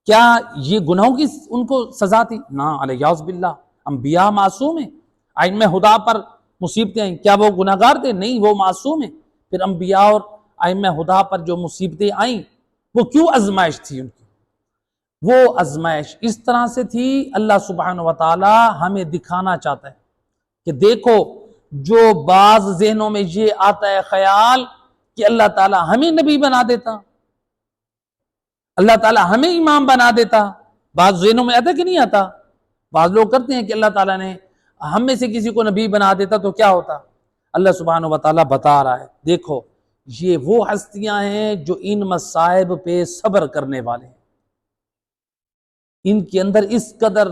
کیا یہ گناہوں کی ان کو سزا تھی؟ نہ، علیہ باللہ، انبیاء معصوم ہیں۔ ائمہ خدا پر مصیبتیں آئیں، کیا وہ گناہ گار تھے؟ نہیں، وہ معصوم ہیں۔ پھر انبیاء اور ائمہ خدا پر جو مصیبتیں آئیں وہ کیوں آزمائش تھی ان کی؟ وہ آزمائش اس طرح سے تھی، اللہ سبحانہ وتعالی ہمیں دکھانا چاہتا ہے کہ دیکھو، جو بعض ذہنوں میں یہ آتا ہے خیال کہ اللہ تعالیٰ ہمیں نبی بنا دیتا، اللہ تعالیٰ ہمیں امام بنا دیتا، بعض ذہنوں میں آتا کہ نہیں آتا؟ بعض لوگ کرتے ہیں کہ اللہ تعالیٰ نے ہم میں سے کسی کو نبی بنا دیتا تو کیا ہوتا؟ اللہ سبحانہ وتعالیٰ بتا رہا ہے دیکھو یہ وہ ہستیاں ہیں جو ان مصائب پہ صبر کرنے والے ہیں، ان کے اندر اس قدر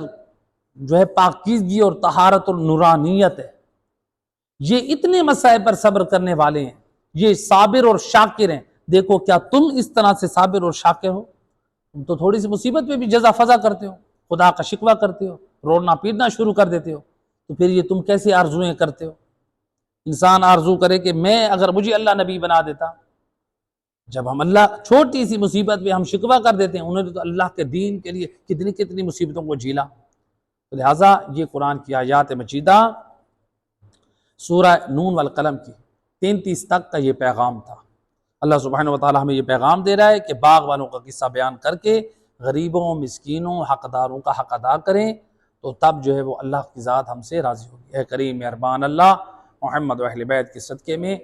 جو ہے پاکیزگی اور طہارت اور نورانیت ہے، یہ اتنے مصائب پر صبر کرنے والے ہیں، یہ صابر اور شاکر ہیں۔ دیکھو کیا تم اس طرح سے صابر اور شاکر ہو؟ تم تو تھوڑی سی مصیبت پہ بھی جزا فضا کرتے ہو، خدا کا شکوہ کرتے ہو، رونا پیٹنا شروع کر دیتے ہو، تو پھر یہ تم کیسے آرزویں کرتے ہو؟ انسان آرزو کرے کہ میں اگر مجھے اللہ نبی بنا دیتا، جب ہم اللہ چھوٹی سی مصیبت پہ ہم شکوہ کر دیتے ہیں، انہوں نے تو اللہ کے دین کے لیے کتنی کتنی مصیبتوں کو جھیلا۔ لہٰذا یہ قرآن کی آیات مجیدہ سورہ نون والقلم کی 33 تک کا یہ پیغام تھا۔ اللہ سبحانہ وتعالی ہمیں یہ پیغام دے رہا ہے کہ باغ والوں کا قصہ بیان کر کے غریبوں، مسکینوں، حقداروں کا حق ادا کریں، تو تب جو ہے وہ اللہ کی ذات ہم سے راضی ہوگی۔ اے کریم مہربان اللہ، محمد و اہل بیت کے صدقے میں